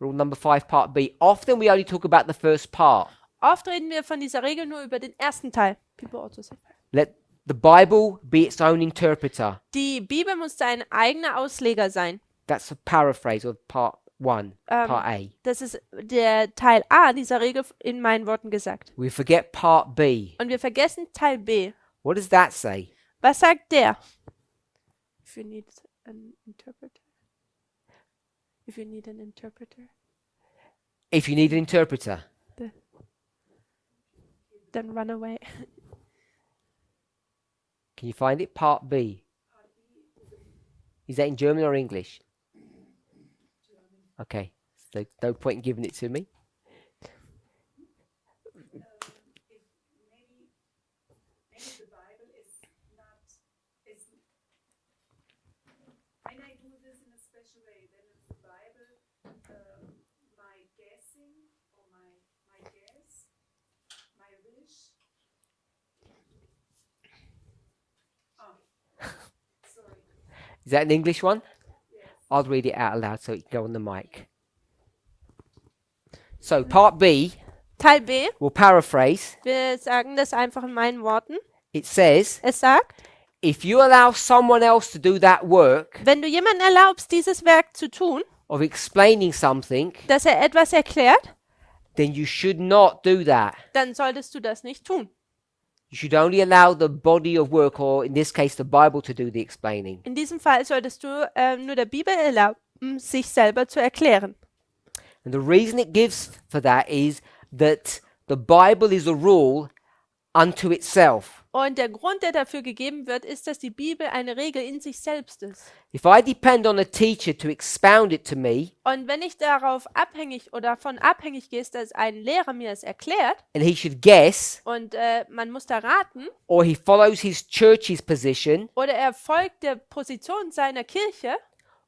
rule number 5, part B. Often we only talk about the first part. oft reden wir von dieser Regel nur über den ersten Teil. People also say. Let the Bible be its own interpreter. Die Bibel muss sein eigener Ausleger sein. That's a paraphrase of part 1, part A. Das ist der Teil A dieser Regel in meinen Worten gesagt. We forget part B. Und wir vergessen Teil B. What does that say? Was sagt der? If you need an interpreter. If you need an interpreter. If you need an interpreter. Then run away. Can you find it? Part B. Is that in German or English? Okay, so no point in giving it to me. Maybe the Bible is not, when I do this in a special way, then it's the Bible, my guessing, or my guess, my wish. Oh, sorry. Is that an English one? Yes. I'll read it out loud so it can go on the mic. So part B, Teil B. we'll paraphrase. Wir sagen das einfach in meinen Worten. It says, Es sagt, if you allow someone else to do that work Wenn du jemanden erlaubst, dieses Werk zu tun, of explaining something, dass er etwas erklärt, then you should not do that. dann solltest du das nicht tun. You should only allow the body of work, or in this case, the Bible, to do the explaining. In diesem Fall solltest du nur der Bibel erlauben, sich selber zu erklären. And the reason it gives for that is that the Bible is a rule unto itself. Und der Grund, der dafür gegeben wird, ist, dass die Bibel eine Regel in sich selbst ist. If I depend on a teacher to expound it to me, Und wenn ich darauf abhängig oder davon abhängig gehe, dass ein Lehrer mir es erklärt and he should guess, und man muss da raten, or he follows his church's position, oder er folgt der Position seiner Kirche,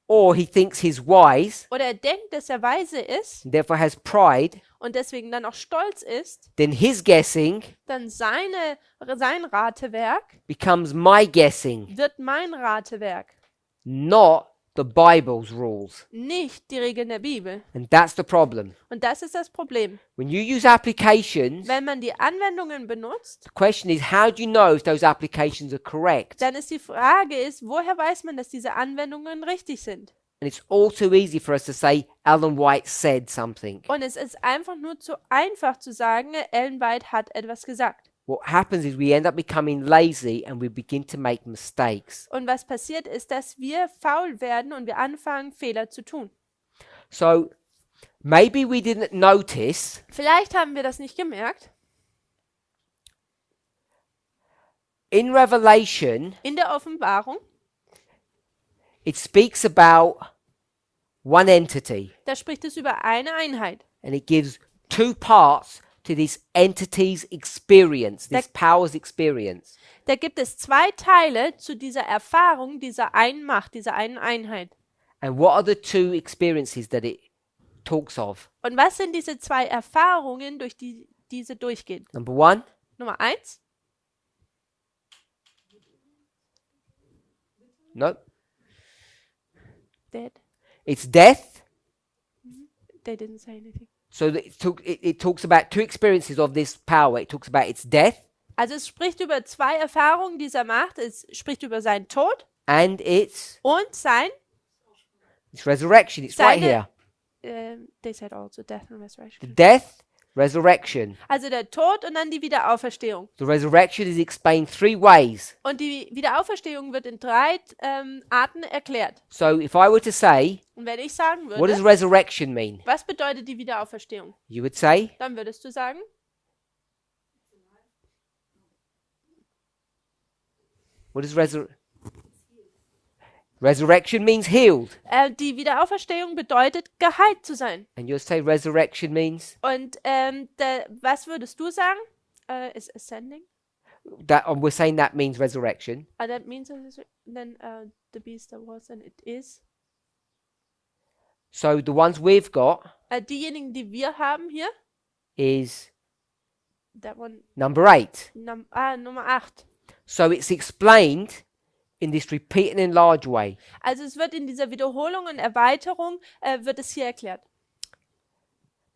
or he thinks he's wise, oder er denkt, dass er weise ist and therefore has pride, und deswegen dann auch stolz ist, then his guessing dann sein Ratewerk becomes my guessing, wird mein Ratewerk, not the Bible's rules. nicht die Regeln der Bibel. And that's the problem. Und das ist das Problem. When you use applications, Wenn man die Anwendungen benutzt, the question is, how do you know if those applications are correct? dann ist die Frage, woher weiß man, dass diese Anwendungen richtig sind? And it's all too easy for us to say, Ellen White said something. Und es ist einfach nur zu einfach zu sagen, Ellen White hat etwas gesagt. What happens is we end up becoming lazy and we begin to make mistakes. Und was passiert ist, dass wir faul werden und wir anfangen, Fehler zu tun. So maybe we didn't notice, Vielleicht haben wir das nicht gemerkt. in Revelation, In der Offenbarung, it speaks about one entity da spricht es über eine Einheit. and it gives two parts to this entity's experience, this power's experience. Da gibt es zwei Teile zu dieser Erfahrung, dieser einen Macht, dieser einen Einheit. And what are the two experiences that it talks of? Und was sind diese zwei Erfahrungen, durch die diese durchgehen? Number one, Nummer 1, no, dead. it's death. They didn't say anything. So that it talks about two experiences of this power. It talks about its death Also es spricht über zwei Erfahrungen dieser Macht. Es spricht über seinen Tod and its und resurrection. It's right Seine- here. they said also death and The resurrection. death, resurrection. Also der Tod und dann die Wiederauferstehung. The resurrection is explained three ways. Und die Wiederauferstehung wird in drei Arten erklärt. So if I were to say, Und wenn ich sagen what does würde, resurrection mean? was bedeutet die Wiederauferstehung? You would say, Dann würdest du sagen, what does resurrection means healed. die Wiederauferstehung bedeutet, geheilt zu sein. And you'll say resurrection means Und was würdest du sagen? Is ascending? that, and we're saying that means resurrection. That means then the beast that was and it is. So the ones we've got Diejenigen, die wir haben hier, is that one, number 8. Nummer 8. So it's explained in this repeat and enlarge way. Also es wird in dieser Wiederholung und Erweiterung, wird es hier erklärt.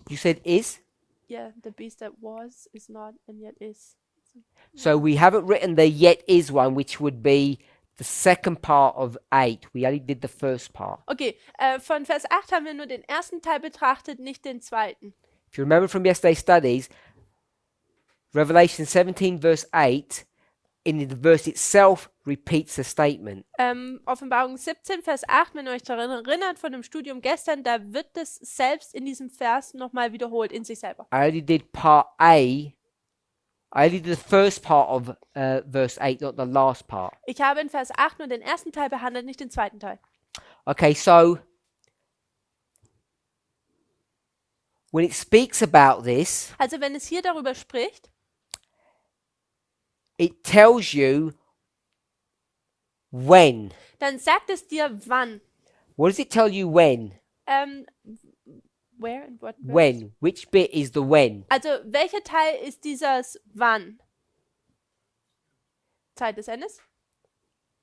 You said is. Yeah, the beast that was, is not, and yet is. So we haven't written the yet is one, which would be the second part of 8. We only did the first part. Okay, von Vers 8 haben wir nur den ersten Teil betrachtet, nicht den zweiten. If you remember from yesterday's studies, Revelation 17 verse 8, in the verse itself repeats the statement. Offenbarung 17, Vers 8, wenn ihr euch daran erinnert von dem Studium gestern, da wird es selbst in diesem Vers nochmal wiederholt in sich selber. I only did part A. I only did the first part of verse 8, not the last part. Ich habe in Vers 8 nur den ersten Teil behandelt, nicht den zweiten Teil. Okay, so when it speaks about this, Also wenn es hier darüber spricht, it tells you when. dann sagt es dir wann. What does it tell you when? Where and what? verse? When? Which bit is the when? Also welcher Teil ist dieses wann? Zeit des Endes?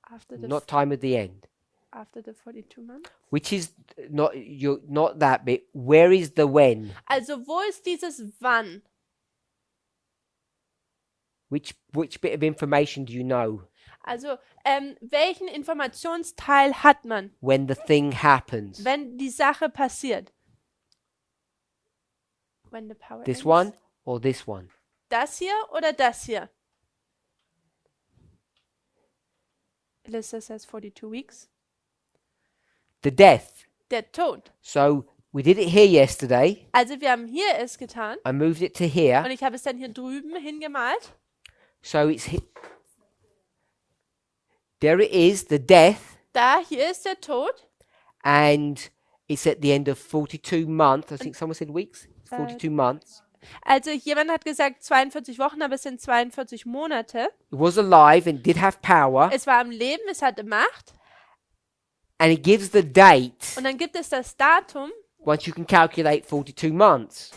After the, Not time of the end. after the 42 months? Which is not that bit. Where is the when? Also wo ist dieses wann? Which bit of information do you know? Also, welchen Informationsteil hat man, when the thing happens? wenn die Sache passiert? When the power This ends. one or this one? Das hier oder das hier? Alyssa says 42 weeks. The death. Der Tod. So we did it here yesterday. Also wir haben hier es getan I moved it to und here. ich habe es dann hier drüben hingemalt. So there it is, the death, Da, hier ist der Tod. and it's at the end of 42 months. I think someone said weeks. 42 months. Also jemand hat gesagt 42 Wochen, aber es sind 42 Monate. It was alive and did have power, Es war am Leben, es hatte Macht. and it gives the date Und dann gibt es das Datum, once you can calculate 42 months.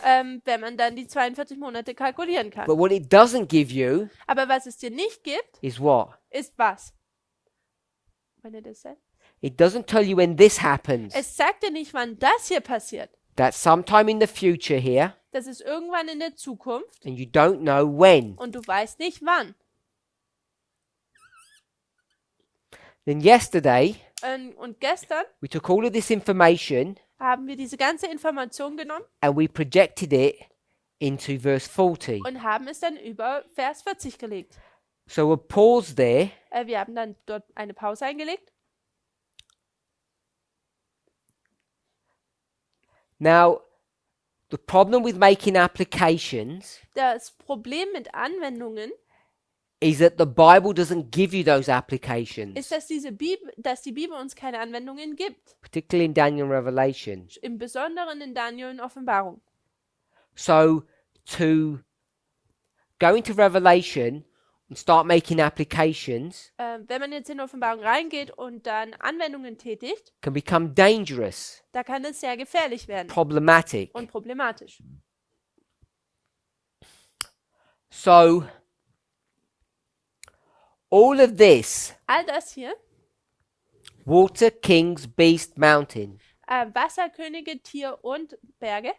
wenn man dann die 42 Monate kalkulieren kann. But what it doesn't give you Aber was es dir nicht gibt, is what? ist was? When it is said. It doesn't tell you when this happens. Es sagt dir nicht, wann das hier passiert. That's sometime in the future here, Das ist irgendwann in der Zukunft and you don't know when. und du weißt nicht wann. Then yesterday, Und gestern we took all of this information haben wir diese ganze Information genommen and we projected it into verse 40. und haben es dann über Vers 40 gelegt. So a pause there. Wir haben dann dort eine Pause eingelegt. Now, the problem with making applications Das Problem mit Anwendungen is that the Bible doesn't give you those applications, ist, dass die Bibel uns keine Anwendungen gibt. particularly in Daniel and Revelation. Im Besonderen in Daniel und Offenbarung. So to go into Revelation and start making applications Wenn man jetzt in Offenbarung reingeht und dann Anwendungen tätigt, can become dangerous, da kann es sehr gefährlich werden problematic. und problematisch. So all of this, All das hier, water, kings, beast, mountain, Wasserkönige, Tier und Berge,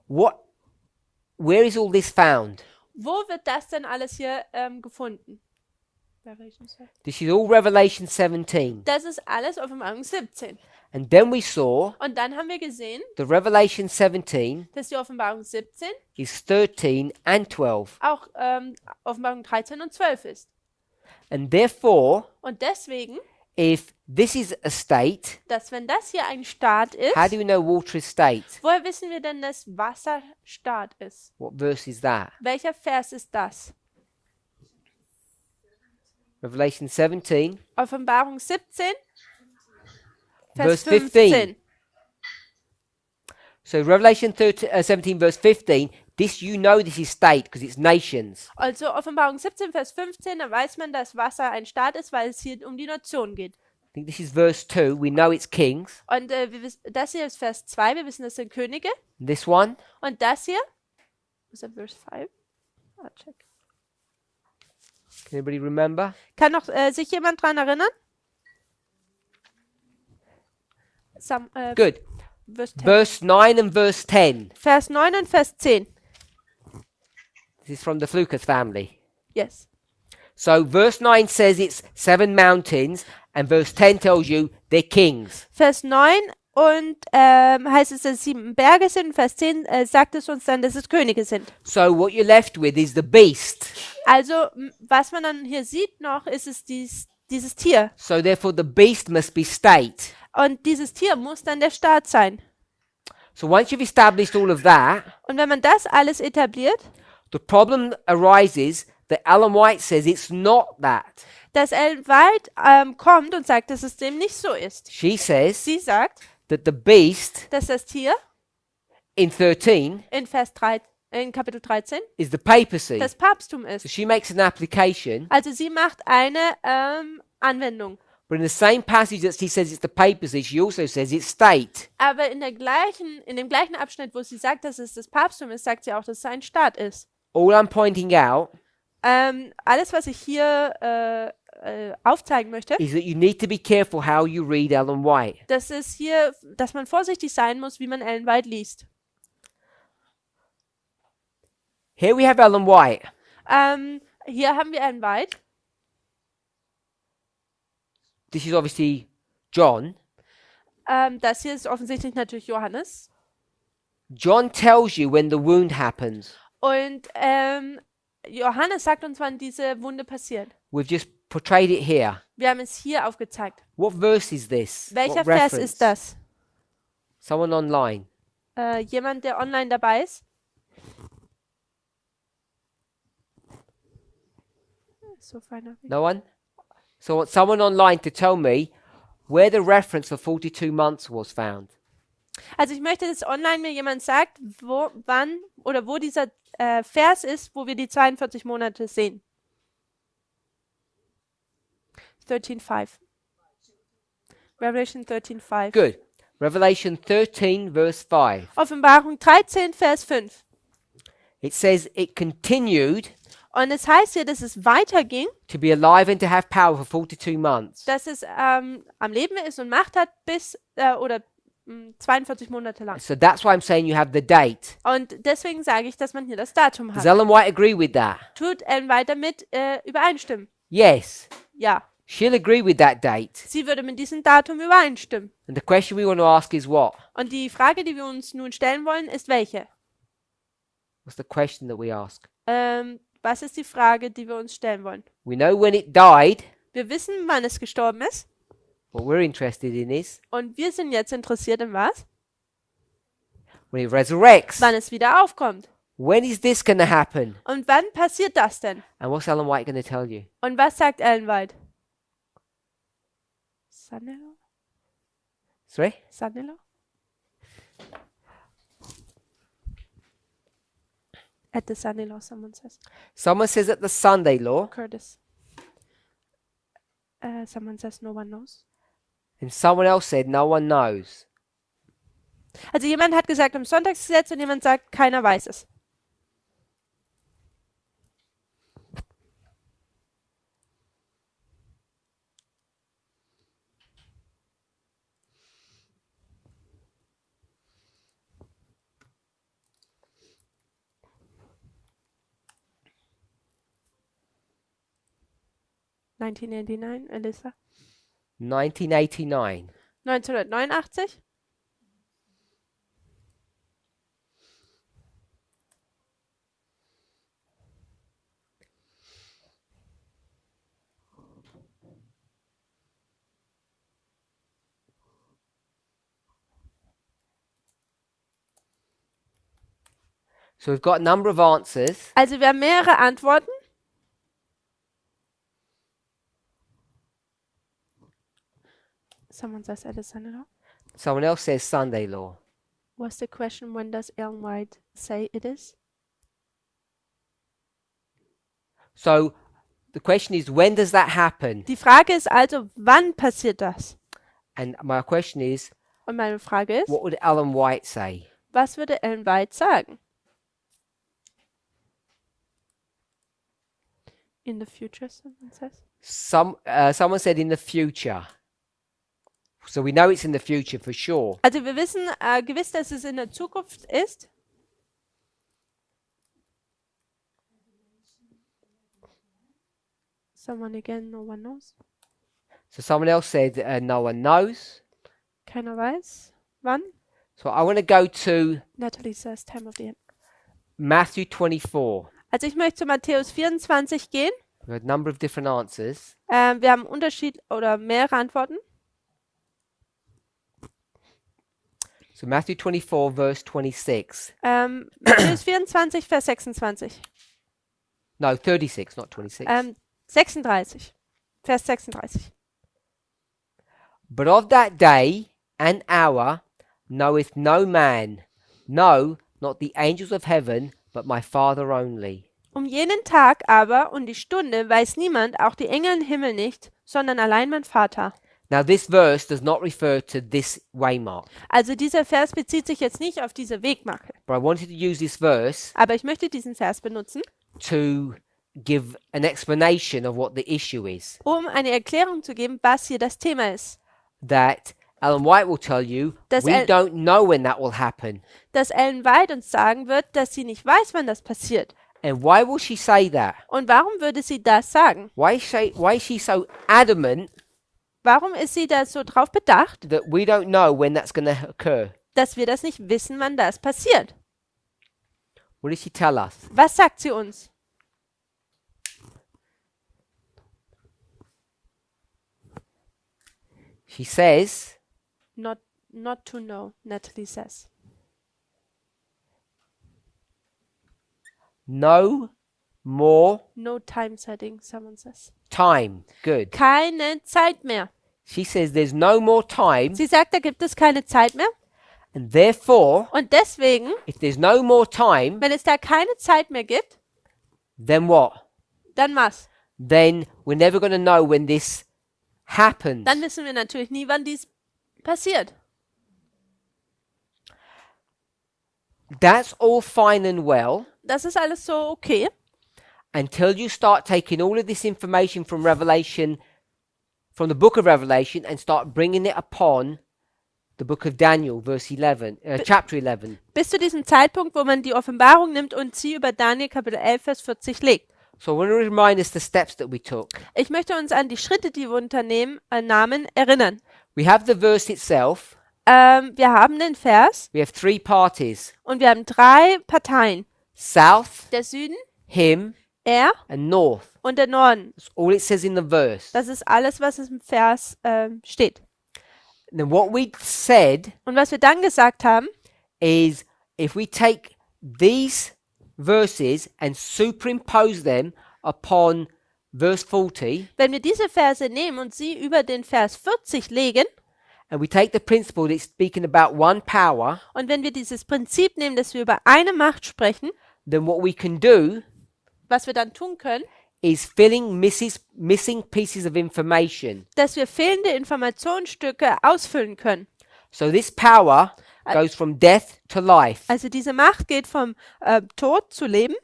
where is all this found? wo wird das denn alles hier gefunden? This is all Revelation 17. Das ist alles Offenbarung 17. And then we saw Und dann haben wir gesehen, the Revelation 17 dass die Offenbarung 17 is 13 and 12. auch Offenbarung 13 und 12 ist. And therefore, Und deswegen, if this is a state, dass wenn das hier ein Staat ist, how do we know water is state? woher wissen wir denn, dass Wasser Staat ist? What verse is that? Welcher Vers ist das? Revelation 17, Offenbarung 17, Verse Vers 15. 15. So Revelation 17 verse 15, this you know this is state because it's nations. Also Offenbarung 17, Vers 15, da weiß man, dass Wasser ein Staat ist, weil es hier um die Nation geht. I think this is verse 2. We know it's kings. Und das hier ist Vers 2, wir wissen, das sind Könige. And this one, Und das hier, ist das Vers 5? Check. can anybody remember? Kann noch sich jemand dran erinnern? Good. Vers 10. Verse 9 and verse 10. Vers 9 und Vers 10. This is from the Flukas family. Yes. So verse 9 says it's 7 mountains and verse 10 tells you they're kings. Vers 9 und heißt es, dass es 7 Berge sind. Und Vers 10 sagt es uns dann, dass es Könige sind. So what you're left with is the beast. Also, was man dann hier sieht noch, ist es dieses Tier. So therefore the beast must be state. Und dieses Tier muss dann der Staat sein. So once you've established all of that, Und wenn man das alles etabliert, the problem arises that Ellen White says it's not that. dass Ellen White kommt und sagt, dass es dem nicht so ist. She says Sie sagt, that the beast dass das Tier in 13 in Kapitel 13 is the papacy. das Papsttum So ist. she makes an application, Also sie macht eine Anwendung. but in the same passage that she says it's the papacy, she also says it's state. Aber in dem gleichen Abschnitt, wo sie sagt, dass es das Papsttum ist, sagt sie auch, dass es ein Staat ist. All I'm pointing out Alles, was ich hier aufzeigen möchte, is that you need to be careful how you read Ellen White. das ist hier, dass man vorsichtig sein muss, wie man Ellen White liest. Here we have Ellen White. Hier haben wir Ellen White. this is obviously John. Das hier ist offensichtlich natürlich Johannes. John tells you when the wound happens. Und Johannes sagt uns, wann diese Wunde passiert. We've just portrayed it here. Wir haben es hier aufgezeigt. What verse is this? Welcher What Vers reference? ist das? Someone online. Jemand, der online dabei ist? So feiner. No one? So I want someone online to tell me where the reference for 42 months was found. Also ich möchte, dass online mir jemand sagt, wann oder wo dieser Vers ist, wo wir die 42 Monate sehen. 13,5. Revelation 13,5. Good. Revelation 13, verse 5. Offenbarung 13, Vers 5. It says it continued Und es heißt hier, dass es weiterging, to be alive and to have power for 42 months. dass es am Leben ist und Macht hat bis 42 Monate lang. So that's why I'm saying you have the date. Und deswegen sage ich, dass man hier das Datum Does hat. Ellen White agree with that? Tut Ellen White damit übereinstimmen? Yes. Ja. She'll agree with that date. Sie würde mit diesem Datum übereinstimmen. And the question we want to ask is what? Und die Frage, die wir uns nun stellen wollen, ist welche? What's the question that we ask? Was ist die Frage, die wir uns stellen wollen? We know when it died. Wir wissen, wann es gestorben ist. What we're interested in is Und wir sind jetzt interessiert in was? when it resurrects. Wann es wieder aufkommt. When is this going to happen? Und wann passiert das denn? And what's Ellen White going to tell you? Und was sagt Ellen White? Sanelo? Sorry? Sanelo? At the Sunday law, someone says. Someone says at the Sunday law, Curtis. Someone says no one knows. and someone else said no one knows. Also jemand hat gesagt im Sonntagsgesetz und jemand sagt, keiner weiß es. (1989), Elissa. 1989. 1989? So we've got a number of answers. Also wir haben mehrere Antworten. Someone says at the Sunday law. Someone else says Sunday law. What's the question? When does Ellen White say it is? So the question is, when does that happen? Die Frage ist also, wann passiert das? And my question is, Und meine Frage ist, what would Ellen White say? was würde Ellen White sagen? In the future, someone says. Someone said in the future. So we know it's in the future for sure. Also wir wissen gewiss, dass es in der Zukunft ist. Someone again, no one knows. So someone else said no one knows. Keiner weiß. Wann? So I want to go to Natalie says time of the end. Matthew 24. Also ich möchte zu Matthäus 24 gehen. We have a number of different answers. Wir haben mehrere Antworten. So Matthew 24, verse 26. Matthäus 24, Vers 26. No, 36, not 26. 36. Vers 36. But of that day and hour knoweth no man, no, not the angels of heaven, but my Father only. Um jenen Tag aber und die Stunde weiß niemand, auch die Engel im Himmel nicht, sondern allein mein Vater. Now this verse does not refer to this waymark, Also dieser Vers bezieht sich jetzt nicht auf diese Wegmarke. but I wanted to use this verse Aber ich möchte diesen Vers benutzen, to give an explanation of what the issue is. um eine Erklärung zu geben, was hier das Thema ist. That Ellen White will tell you, Does we don't know when that will happen. Dass Ellen White uns sagen wird, dass sie nicht weiß, wann das passiert. And why will she say that? Und warum würde sie das sagen? Why is she so adamant Warum ist sie da so drauf bedacht, that we don't know when that's going to occur? dass wir das nicht wissen, wann das passiert? What does she tell us? Was sagt sie uns? She says, Not to know, Natalie says. no more No time setting, someone says. time. Good. Keine Zeit mehr. She says there's no more time, Sie sagt, da gibt es keine Zeit mehr. and therefore, Und deswegen, if there's no more time, wenn es da keine Zeit mehr gibt, then what? dann was? Then we're never going to know when this happens. Dann wissen wir natürlich nie, wann dies passiert. That's all fine and well Das ist alles so okay, until you start taking all of this information from Revelation, from the book of Revelation, and start bringing it upon the book of Daniel, chapter 11. bis zu diesem Zeitpunkt, wo man die Offenbarung nimmt und sie über Daniel Kapitel 11, Vers 40 legt. So I want to remind us the steps that we took. Ich möchte uns an die Schritte, die wir nahmen, erinnern. We have the verse itself. Wir haben den Vers We have three parties: und wir haben 3 Parteien. south, Der Süden, him, er and north. und der Norden. That's all it says in the verse. Das ist alles, was im Vers steht. And then what we said Und was wir dann gesagt haben, is if we take these verses and superimpose them upon verse 40, wenn wir diese Verse nehmen und sie über den Vers 40 legen, and we take the principle that's speaking about one power, und wenn wir dieses Prinzip nehmen, dass wir über eine Macht sprechen, then what we can do was wir dann tun können, is filling missing pieces of information. dass wir fehlende Informationsstücke ausfüllen können. So this power goes from death to life, Also diese Macht geht vom Tod zu Leben,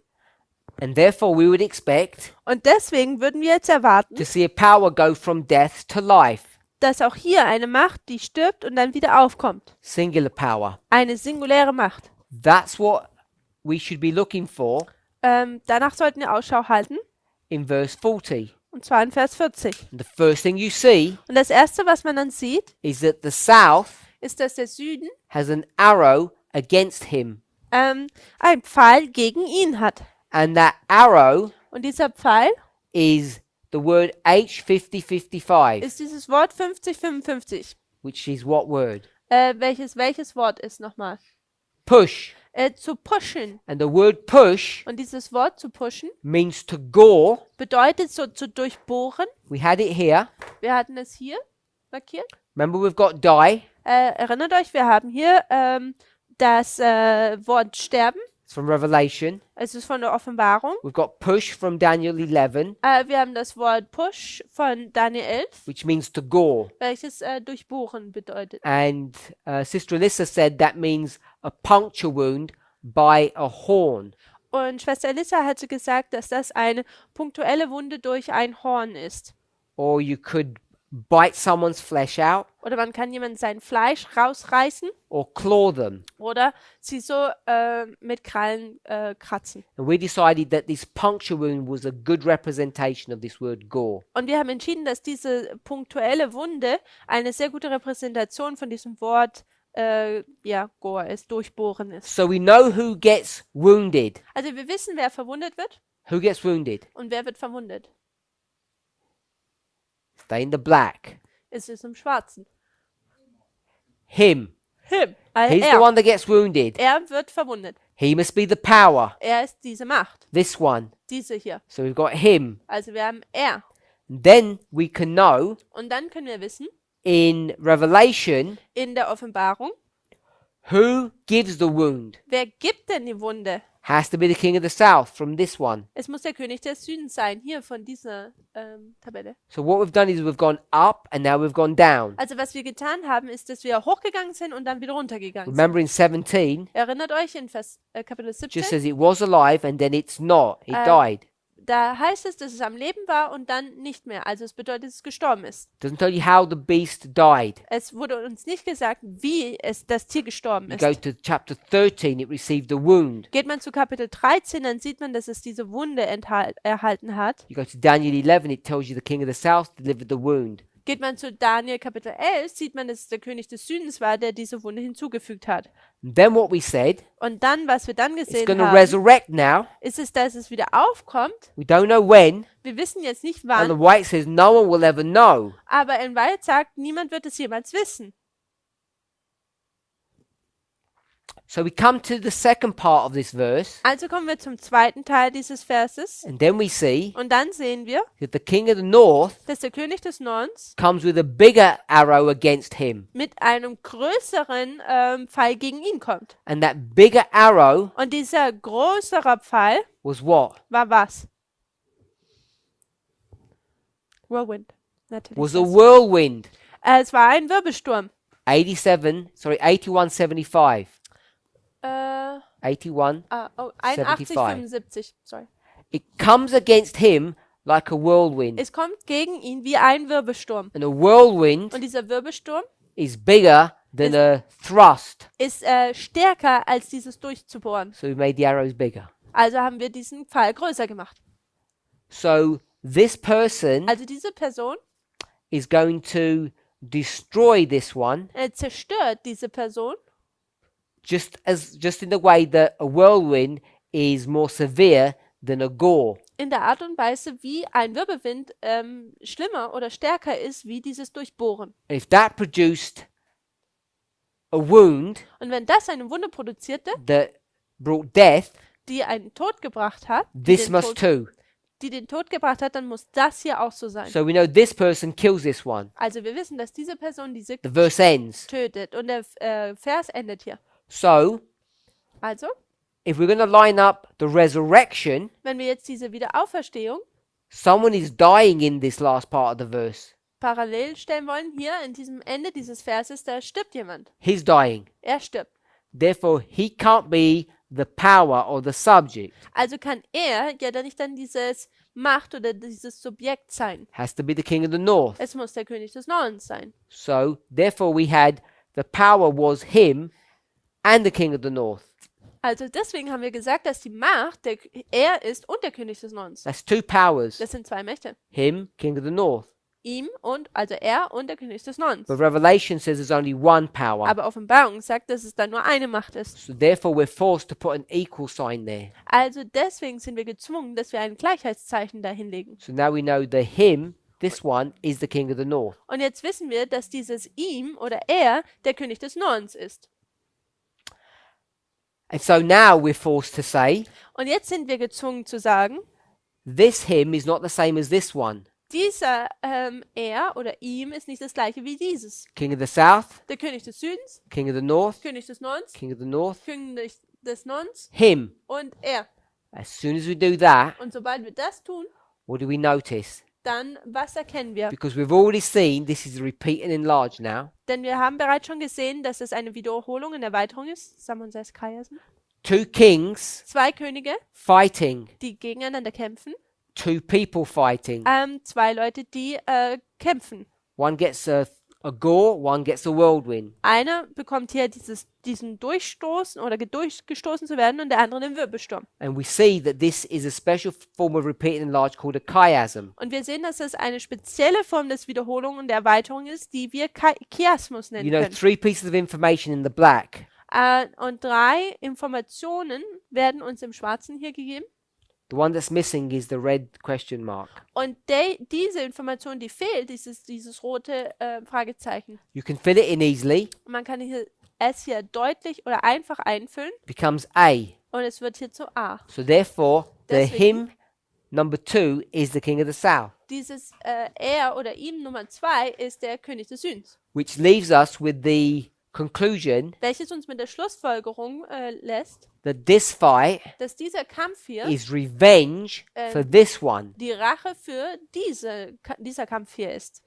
and therefore we would expect und deswegen würden wir jetzt erwarten, to see a power go from death to life, dass auch hier eine Macht, die stirbt und dann wieder aufkommt. singular power. Eine singuläre Macht. That's what we should be looking for Danach sollten wir Ausschau halten, in verse 40. und zwar in Vers 40. And the first thing you see Und das Erste, was man dann sieht, is that the south ist, dass der Süden has an arrow against him, einen Pfeil gegen ihn hat. and that arrow Und dieser Pfeil is the word H5055, ist dieses Wort 5055. which is what word? Welches Wort ist nochmal? Push. Zu pushen. And the word push Und dieses Wort zu pushen means to gore. bedeutet so zu durchbohren. We had it here. Wir hatten es hier markiert. Remember, we've got die. Erinnert euch, wir haben hier das Wort sterben. It's from Revelation. Es ist von der Offenbarung. We've got push from Daniel 11, Wir haben das Wort push von Daniel 11, which means to gore. welches durchbohren bedeutet. And Sister Alyssa said that means a puncture wound by a horn. Und Schwester Elissa hatte gesagt, dass das eine punktuelle Wunde durch ein Horn ist. Or you could bite someone's flesh out Oder man kann jemand sein Fleisch rausreißen or claw them. oder sie so mit Krallen kratzen. And we decided that this puncture wound was a good representation of this word gore. Und wir haben entschieden, dass diese punktuelle Wunde eine sehr gute Repräsentation von diesem Wort Gore ist, durchbohren ist. So we know who gets wounded. Also wir wissen, wer verwundet wird Who gets wounded? und wer wird verwundet. Stay in the black. Es ist im Schwarzen. Him. Him. He's the one that gets wounded. Er wird verwundet. He must be the power. Er ist diese Macht. This one. Diese hier. So we've got him. Also wir haben er. Then we can know Und dann können wir wissen, in Revelation in der Offenbarung, who gives the wound. wer gibt denn die Wunde? Has to be the king of the south from this one. Es muss der König des Südens sein, hier von dieser Tabelle. So what we've done is we've gone up and now we've gone down. Also was wir getan haben, ist, dass wir hochgegangen sind und dann wieder runtergegangen sind. Remember in 17, Erinnert euch in Kapitel just 17, says it was alive and then it's not. It died. da heißt es, dass es am Leben war und dann nicht mehr. Also es bedeutet, dass es gestorben ist. Doesn't tell you how the beast died. Es wurde uns nicht gesagt, wie das Tier gestorben You go ist. to chapter 13, it received a wound. Geht man zu Kapitel 13, dann sieht man, dass es diese Wunde erhalten hat. You go to Daniel 11, it tells you the king of the south delivered the wound. Geht man zu Daniel Kapitel 11, sieht man, dass es der König des Südens war, der diese Wunde hinzugefügt hat. And then what we said, Und dann, was wir dann it's gesehen going to haben, resurrect now. ist es, dass es wieder aufkommt. We don't know when. Wir wissen jetzt nicht And the wann, White says no one will ever know. aber in White sagt, niemand wird es jemals wissen. So we come to the second part of this verse, Also kommen wir zum zweiten Teil dieses Verses. and then we see Und dann sehen wir, that the king of the north dass der König des Nordens comes with a bigger arrow against him. mit einem größeren Pfeil gegen ihn kommt. And that bigger arrow Und dieser größere Pfeil was what? war was? Whirlwind. Natürlich. Was a das. whirlwind. Es war ein Wirbelsturm. 8175. Äh, 81. 81, 75. 75. Sorry. It comes against him like a whirlwind. Es kommt gegen ihn wie ein Wirbelsturm. And a whirlwind Und dieser Wirbelsturm is bigger than a thrust. ist stärker als dieses Durchzubohren. So we made the arrows bigger. Also haben wir diesen Pfeil größer gemacht. So this person Also diese Person is going to destroy this one zerstört diese Person, just in the way that a whirlwind is more severe than a gore. in der Art und Weise, wie ein Wirbelwind schlimmer oder stärker ist, wie dieses Durchbohren. And if that produced a wound Und wenn das eine Wunde produzierte, that brought death, die einen Tod gebracht hat, this must too. die den Tod gebracht hat, dann muss das hier auch so sein. So we know this person kills this one. Also wir wissen, dass diese Person diese The verse ends. tötet. Und der Vers endet hier. So Also, if we're going to line up the resurrection, wenn wir jetzt diese Wiederauferstehung someone is dying in this last part of the verse. parallel stellen wollen, hier in diesem Ende dieses Verses, da stirbt jemand. He's dying. Er stirbt. Therefore, he can't be the power or the subject. Also kann er ja dann nicht dann dieses Macht oder dieses Subjekt sein. Has to be the king of the north. Es muss der König des Nordens sein. So, therefore, we had the power was him and the king of the north. Also deswegen haben wir gesagt, dass die Macht er ist und der König des Nordens. That's two powers. Das sind zwei Mächte. Him, king of the north. Ihm und, also er und der König des Nordens. But Revelation says there's only one power. Aber Offenbarung sagt, dass es dann nur eine Macht ist. So therefore, we're forced to put an equal sign there. Also deswegen sind wir gezwungen, dass wir ein Gleichheitszeichen dahinlegen. So now we know the him, this one, is the king of the north. Und jetzt wissen wir, dass dieses ihm oder er der König des Nordens ist. And so now we're forced to say, Und jetzt sind wir gezwungen zu sagen, this him is not the same as this one. dieser er oder ihm ist nicht das gleiche wie dieses. King of the south, Der König des Südens, king of the north, König des Nordens, king of the north, König des Nordens him. und er. As soon as we do that, Und sobald wir das tun, what do we notice? dann was erkennen wir? Because we've already seen this is repeat and enlarge now. Denn wir haben bereits schon gesehen, dass es eine Wiederholung und Erweiterung ist. Someone says Kajasen. Two kings Zwei Könige, fighting, die gegeneinander kämpfen. two people fighting. Zwei Leute, die kämpfen. One gets a gore, one gets a whirlwind. Einer bekommt hier diesen Durchstoßen oder durchgestoßen zu werden und der andere den Wirbelsturm. And we see that this is a special form of repeat and enlarge called a chiasm. Und wir sehen, dass es eine spezielle Form des Wiederholung und der Erweiterung ist, die wir Chiasmus nennen You know, können. 3 pieces of information in the black. Und 3 Informationen werden uns im Schwarzen hier gegeben. The one that's missing is the red question mark. Und diese Information, die fehlt, dieses rote Fragezeichen. You can fill it in easily. Man kann es hier deutlich oder einfach einfüllen Becomes A. und es wird hier zu A. So therefore, the Deswegen- him number 2 is the king of the south, Dieses er oder ihm Nummer 2 ist der König des Südens. which leaves us with the conclusion Welches uns mit der Schlussfolgerung lässt, that this fight dass dieser Kampf hier is revenge for this one. die Rache für dieser Kampf hier ist.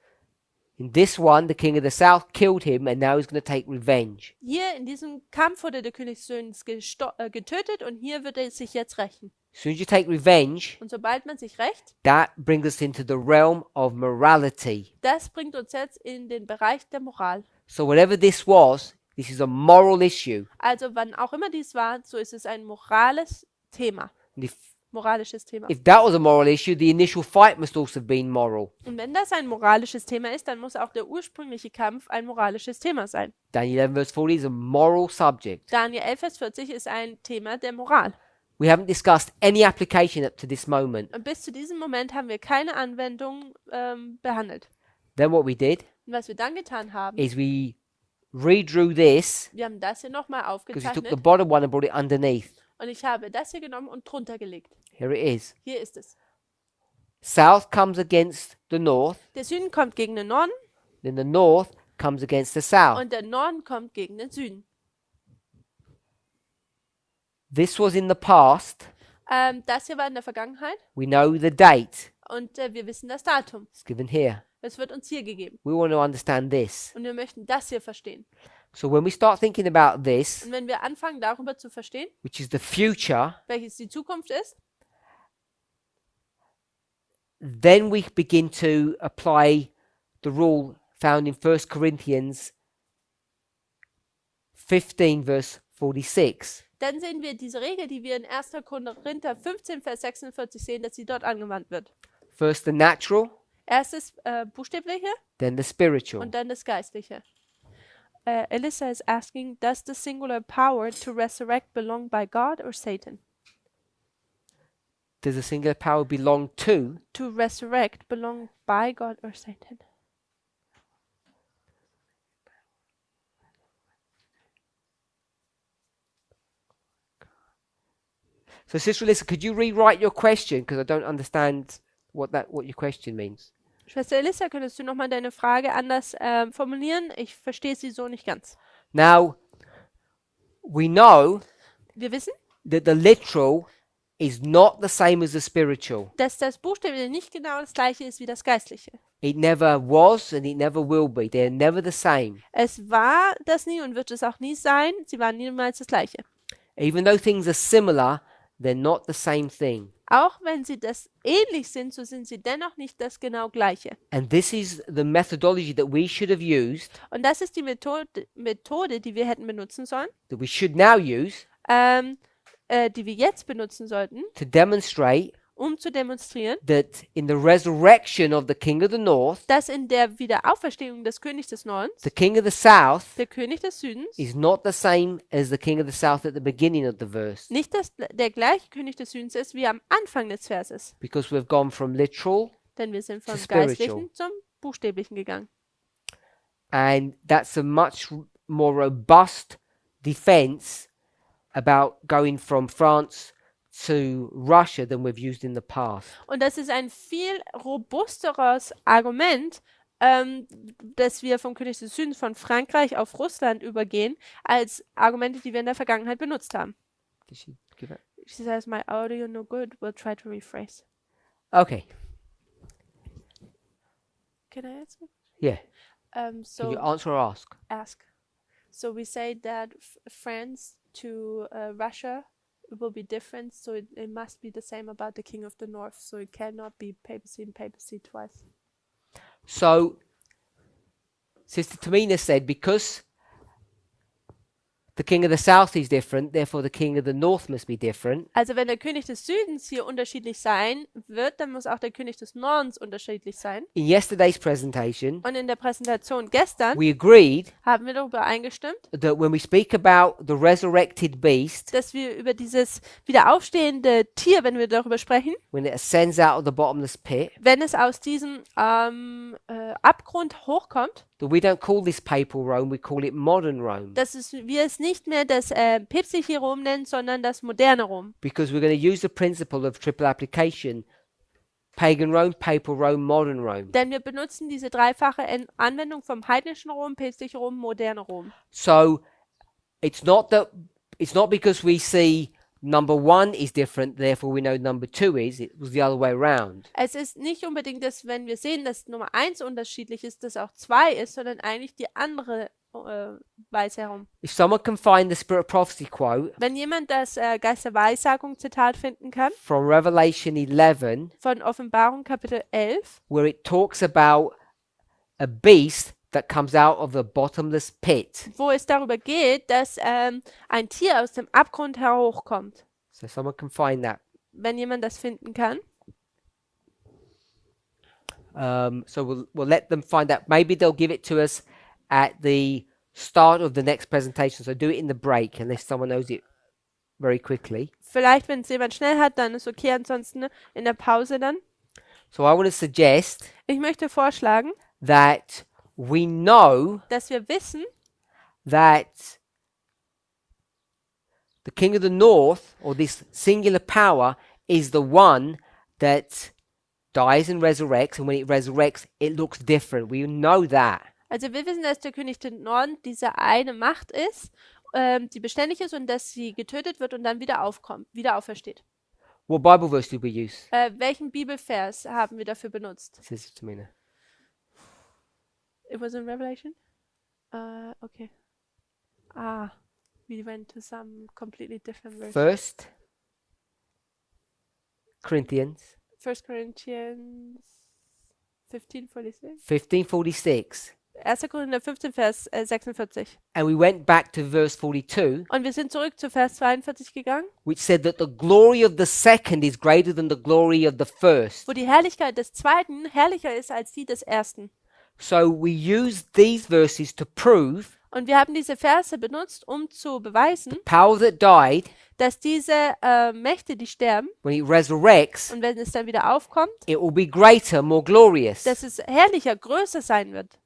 In this one, the king of the south killed him, and now he's going to take revenge. Hier in diesem Kampf wurde der König des Südens getötet und hier wird er sich jetzt rächen. As soon as you take revenge, Und sobald man sich rächt, that brings us into the realm of morality. das bringt uns jetzt in den Bereich der Moral. So whatever this was, this is a moral issue. Also wann auch immer dies war, so ist es ein morales Thema. And if moralisches Thema. If that was a moral issue, the initial fight must also have been moral. Und wenn das ein moralisches Thema ist, dann muss auch der ursprüngliche Kampf ein moralisches Thema sein. Daniel 11 verse 40 is a moral subject. Daniel 11, Vers 40 ist ein Thema der Moral. We haven't discussed any application up to this moment. Und bis zu diesem Moment haben wir keine Anwendung behandelt. Then what we did Und was wir dann getan haben, is we redrew this wir haben das hier nochmal because we took the aufgezeichnet bottom one and brought it underneath. und ich habe das hier genommen und drunter gelegt. Here it is. Hier ist es. South comes against the north, Der Süden kommt gegen den Norden then the north comes against the south. und der Norden kommt gegen den Süden. This was in the past. Das hier war in der Vergangenheit We know the date. und wir wissen das Datum. It's given here. Es wird uns hier gegeben. We want to understand this. Und wir möchten das hier verstehen. So when we start thinking about this, Und wenn wir anfangen, darüber zu verstehen, which is the future, welches die Zukunft ist, then we begin to apply the rule found in 1 Corinthians 15 verse 46. dann sehen wir diese Regel, die wir in 1. Korinther 15, Vers 46 sehen, dass sie dort angewandt wird. First the natural, Erstes buchstäbliche then the spiritual. und dann das Geistliche. Alyssa is asking, does the singular power to resurrect belong by God or Satan? Does a singular power belong to? To resurrect belong by God or Satan? So Sister Alyssa, could you rewrite your question? Because I don't understand what your question means. Schwester Alyssa, könntest du nochmal deine Frage anders formulieren? Ich verstehe sie so nicht ganz. Now, we know Wir wissen, that the literal is not the same as the spiritual. dass das Buchstäbliche nicht genau das gleiche ist wie das Geistliche. It never was and it never will be. They're never the same. Es war das nie und wird es auch nie sein. Sie waren niemals das gleiche. Even though things are similar, they're not the same thing. Auch wenn sie das ähnlich sind, so sind sie dennoch nicht das genau gleiche. And this is the methodology that we should have used, Und das ist die Methode, die wir hätten benutzen sollen, that we should now use die wir jetzt benutzen sollten, to demonstrate um zu demonstrieren, that in the resurrection of the King of the North, dass in der Wiederauferstehung des Königs des Nordens, the King of the South der König des Südens, is not the same as the King of the South at the beginning of the verse. nicht der gleiche König des Südens ist wie am Anfang des Verses. Because we've gone from literal, Denn wir sind vom spiritual. Geistlichen zum Buchstäblichen gegangen. and that's a much more robust defense about going from France to Russia than we've used in the past. Und das ist ein viel robusteres Argument, dass wir vom König des Südens von Frankreich auf Russland übergehen, als Argumente, die wir in der Vergangenheit benutzt haben. Did she give it? She says, my audio no good, we'll try to rephrase. Okay. Can I answer? Yeah. Um, Can you so answer or ask? ask. So we say that France to Russia will be different, so it must be the same about the King of the North, so it cannot be papacy and papacy twice. So, Sister Tamina said, because the King of the South is different, therefore the King of the North must be different. Also wenn der König des Südens hier unterschiedlich sein wird, dann muss auch der König des Nordens unterschiedlich sein. In yesterday's presentation, Und in der Präsentation gestern we agreed haben wir darüber eingestimmt, that when we speak about the resurrected beast, dass wir über dieses wiederaufstehende Tier, wenn wir darüber sprechen, when it ascends out of the bottomless pit, wenn es aus diesem Abgrund hochkommt, that we don't call this papal Rome, we call it modern Rome. dass wir es nicht mehr das päpstliche Rom nennen, sondern das moderne Rom. Because we're going to use the principle of triple application: pagan Rome, papal Rome, modern Rome. Denn wir benutzen diese dreifache Anwendung vom heidnischen Rom, päpstliche Rom, moderne Rom. So it's not because we see number one is different, therefore we know number two is. It was the other way around. Es ist nicht unbedingt, dass wenn wir sehen, dass Nummer 1 unterschiedlich ist, dass auch 2 ist, sondern eigentlich die andere Weise herum. If someone can find the Spirit of Prophecy quote Wenn jemand das Geist der Weissagung Zitat finden kann, from Revelation 11, von Offenbarung Kapitel 11, where it talks about a beast that comes out of the bottomless pit. wo es darüber geht, dass ein Tier aus dem Abgrund heraufkommt. So someone can find that wenn jemand das finden kann. So we'll let them find out. Maybe they'll give it to us at the start of the next presentation. So do it in the break unless someone knows it very quickly. Vielleicht, wenn es jemand schnell hat, dann ist okay, ansonsten in der Pause dann. So I want to suggest Ich möchte vorschlagen, that we know dass wir wissen, that the king of the north, or this singular power, is the one that dies and resurrects, and when it resurrects, it looks different. We know that. also wir wissen, dass der König des Norden diese eine Macht ist, die beständig ist und dass sie getötet wird und dann wieder aufkommt, wieder aufersteht. What Bible verse did we use? Welchen Bibelvers haben wir dafür benutzt? Says it to me now. It was in Revelation? Okay. We went to some completely different version. First Corinthians 1 Corinthians 15:46. 15:46. 1. Korinther 15, Vers 46. And we went back to verse 42, Und wir sind zurück zu Vers 42 gegangen, which said that the glory of the second is greater than the glory of the first. wo die Herrlichkeit des Zweiten herrlicher ist als die des Ersten. So we use these verses to prove Und wir haben diese Verse benutzt, um zu beweisen, power that died, dass diese Mächte, die sterben, when it resurrects, und wenn es dann wieder aufkommt, it will be greater, more glorious. dass es herrlicher, größer sein wird.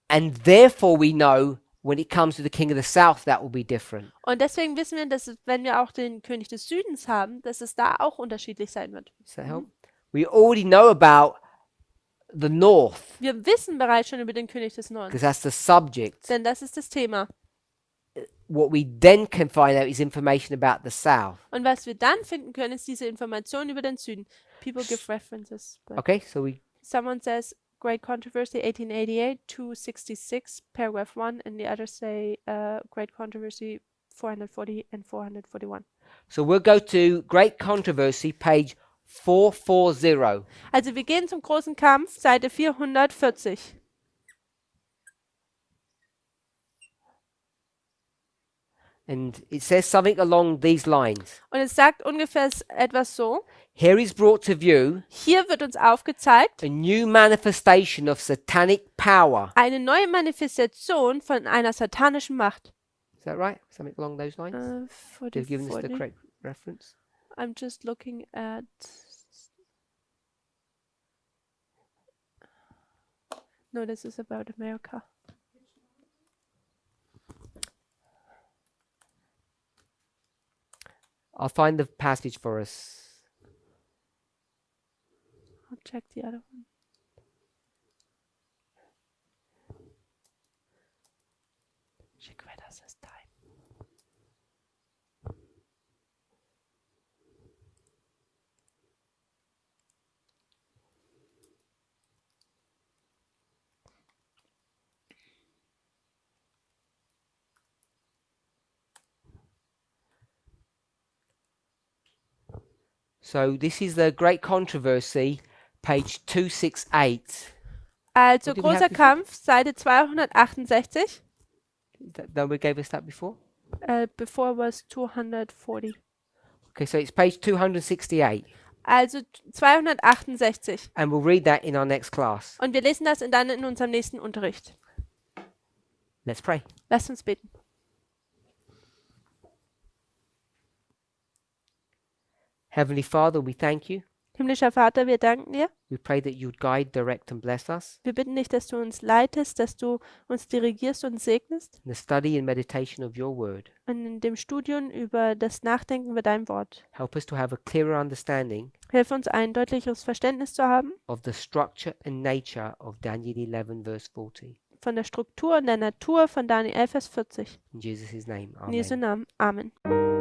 And therefore we know when it comes to the king of the south, that will be different. Und deswegen wissen wir, dass es, wenn wir auch den König des Südens haben, dass es da auch unterschiedlich sein wird. Does that help? We already know about the north, Wir wissen bereits schon über den König des Nordens, because that's the subject. denn das ist das Thema. What we then can find out is information about the south. Und was wir dann finden können, ist diese Information über den Süden. People give references. But Okay, so we someone says, Great Controversy, 1888, 266, paragraph 1, and the others say, Great Controversy, 440 and 441. we'll go to Great Controversy, page 440. Also wir gehen zum großen Kampf, Seite 440. And it says something along these lines. Und es sagt ungefähr etwas so: Here is brought to view Hier wird uns aufgezeigt, a new manifestation of satanic power. eine neue Manifestation von einer satanischen Macht. Is that right? Something along those lines? They've given us the 40. correct reference. I'm just looking at. No, this is about America. I'll find the passage for us. I'll check the other one. She quit us this time. So this is the Great Controversy, page 268. Also What did we have großer before? Kampf, Seite 268. No, we gave us that before. Before was 240. Okay, so it's page 268, Also 268. and we'll read that in our next class. Und wir lesen das dann in unserem nächsten Unterricht. Let's pray. Lasst uns beten. Heavenly Father, we thank you. Himmlischer Vater, wir danken dir. We pray that you'd guide, direct, and bless us Wir bitten dich, dass du uns leitest, dass du uns dirigierst und segnest. in the study and meditation of your word. Und in dem Studium über das Nachdenken über dein Wort. Help us to have a clearer understanding Hilf uns, ein deutlicheres Verständnis zu haben of the structure and nature of Daniel 11, verse 40. von der Struktur und der Natur von Daniel 11, Vers 40. In Jesus' name, In Jesu amen. Namen. Amen.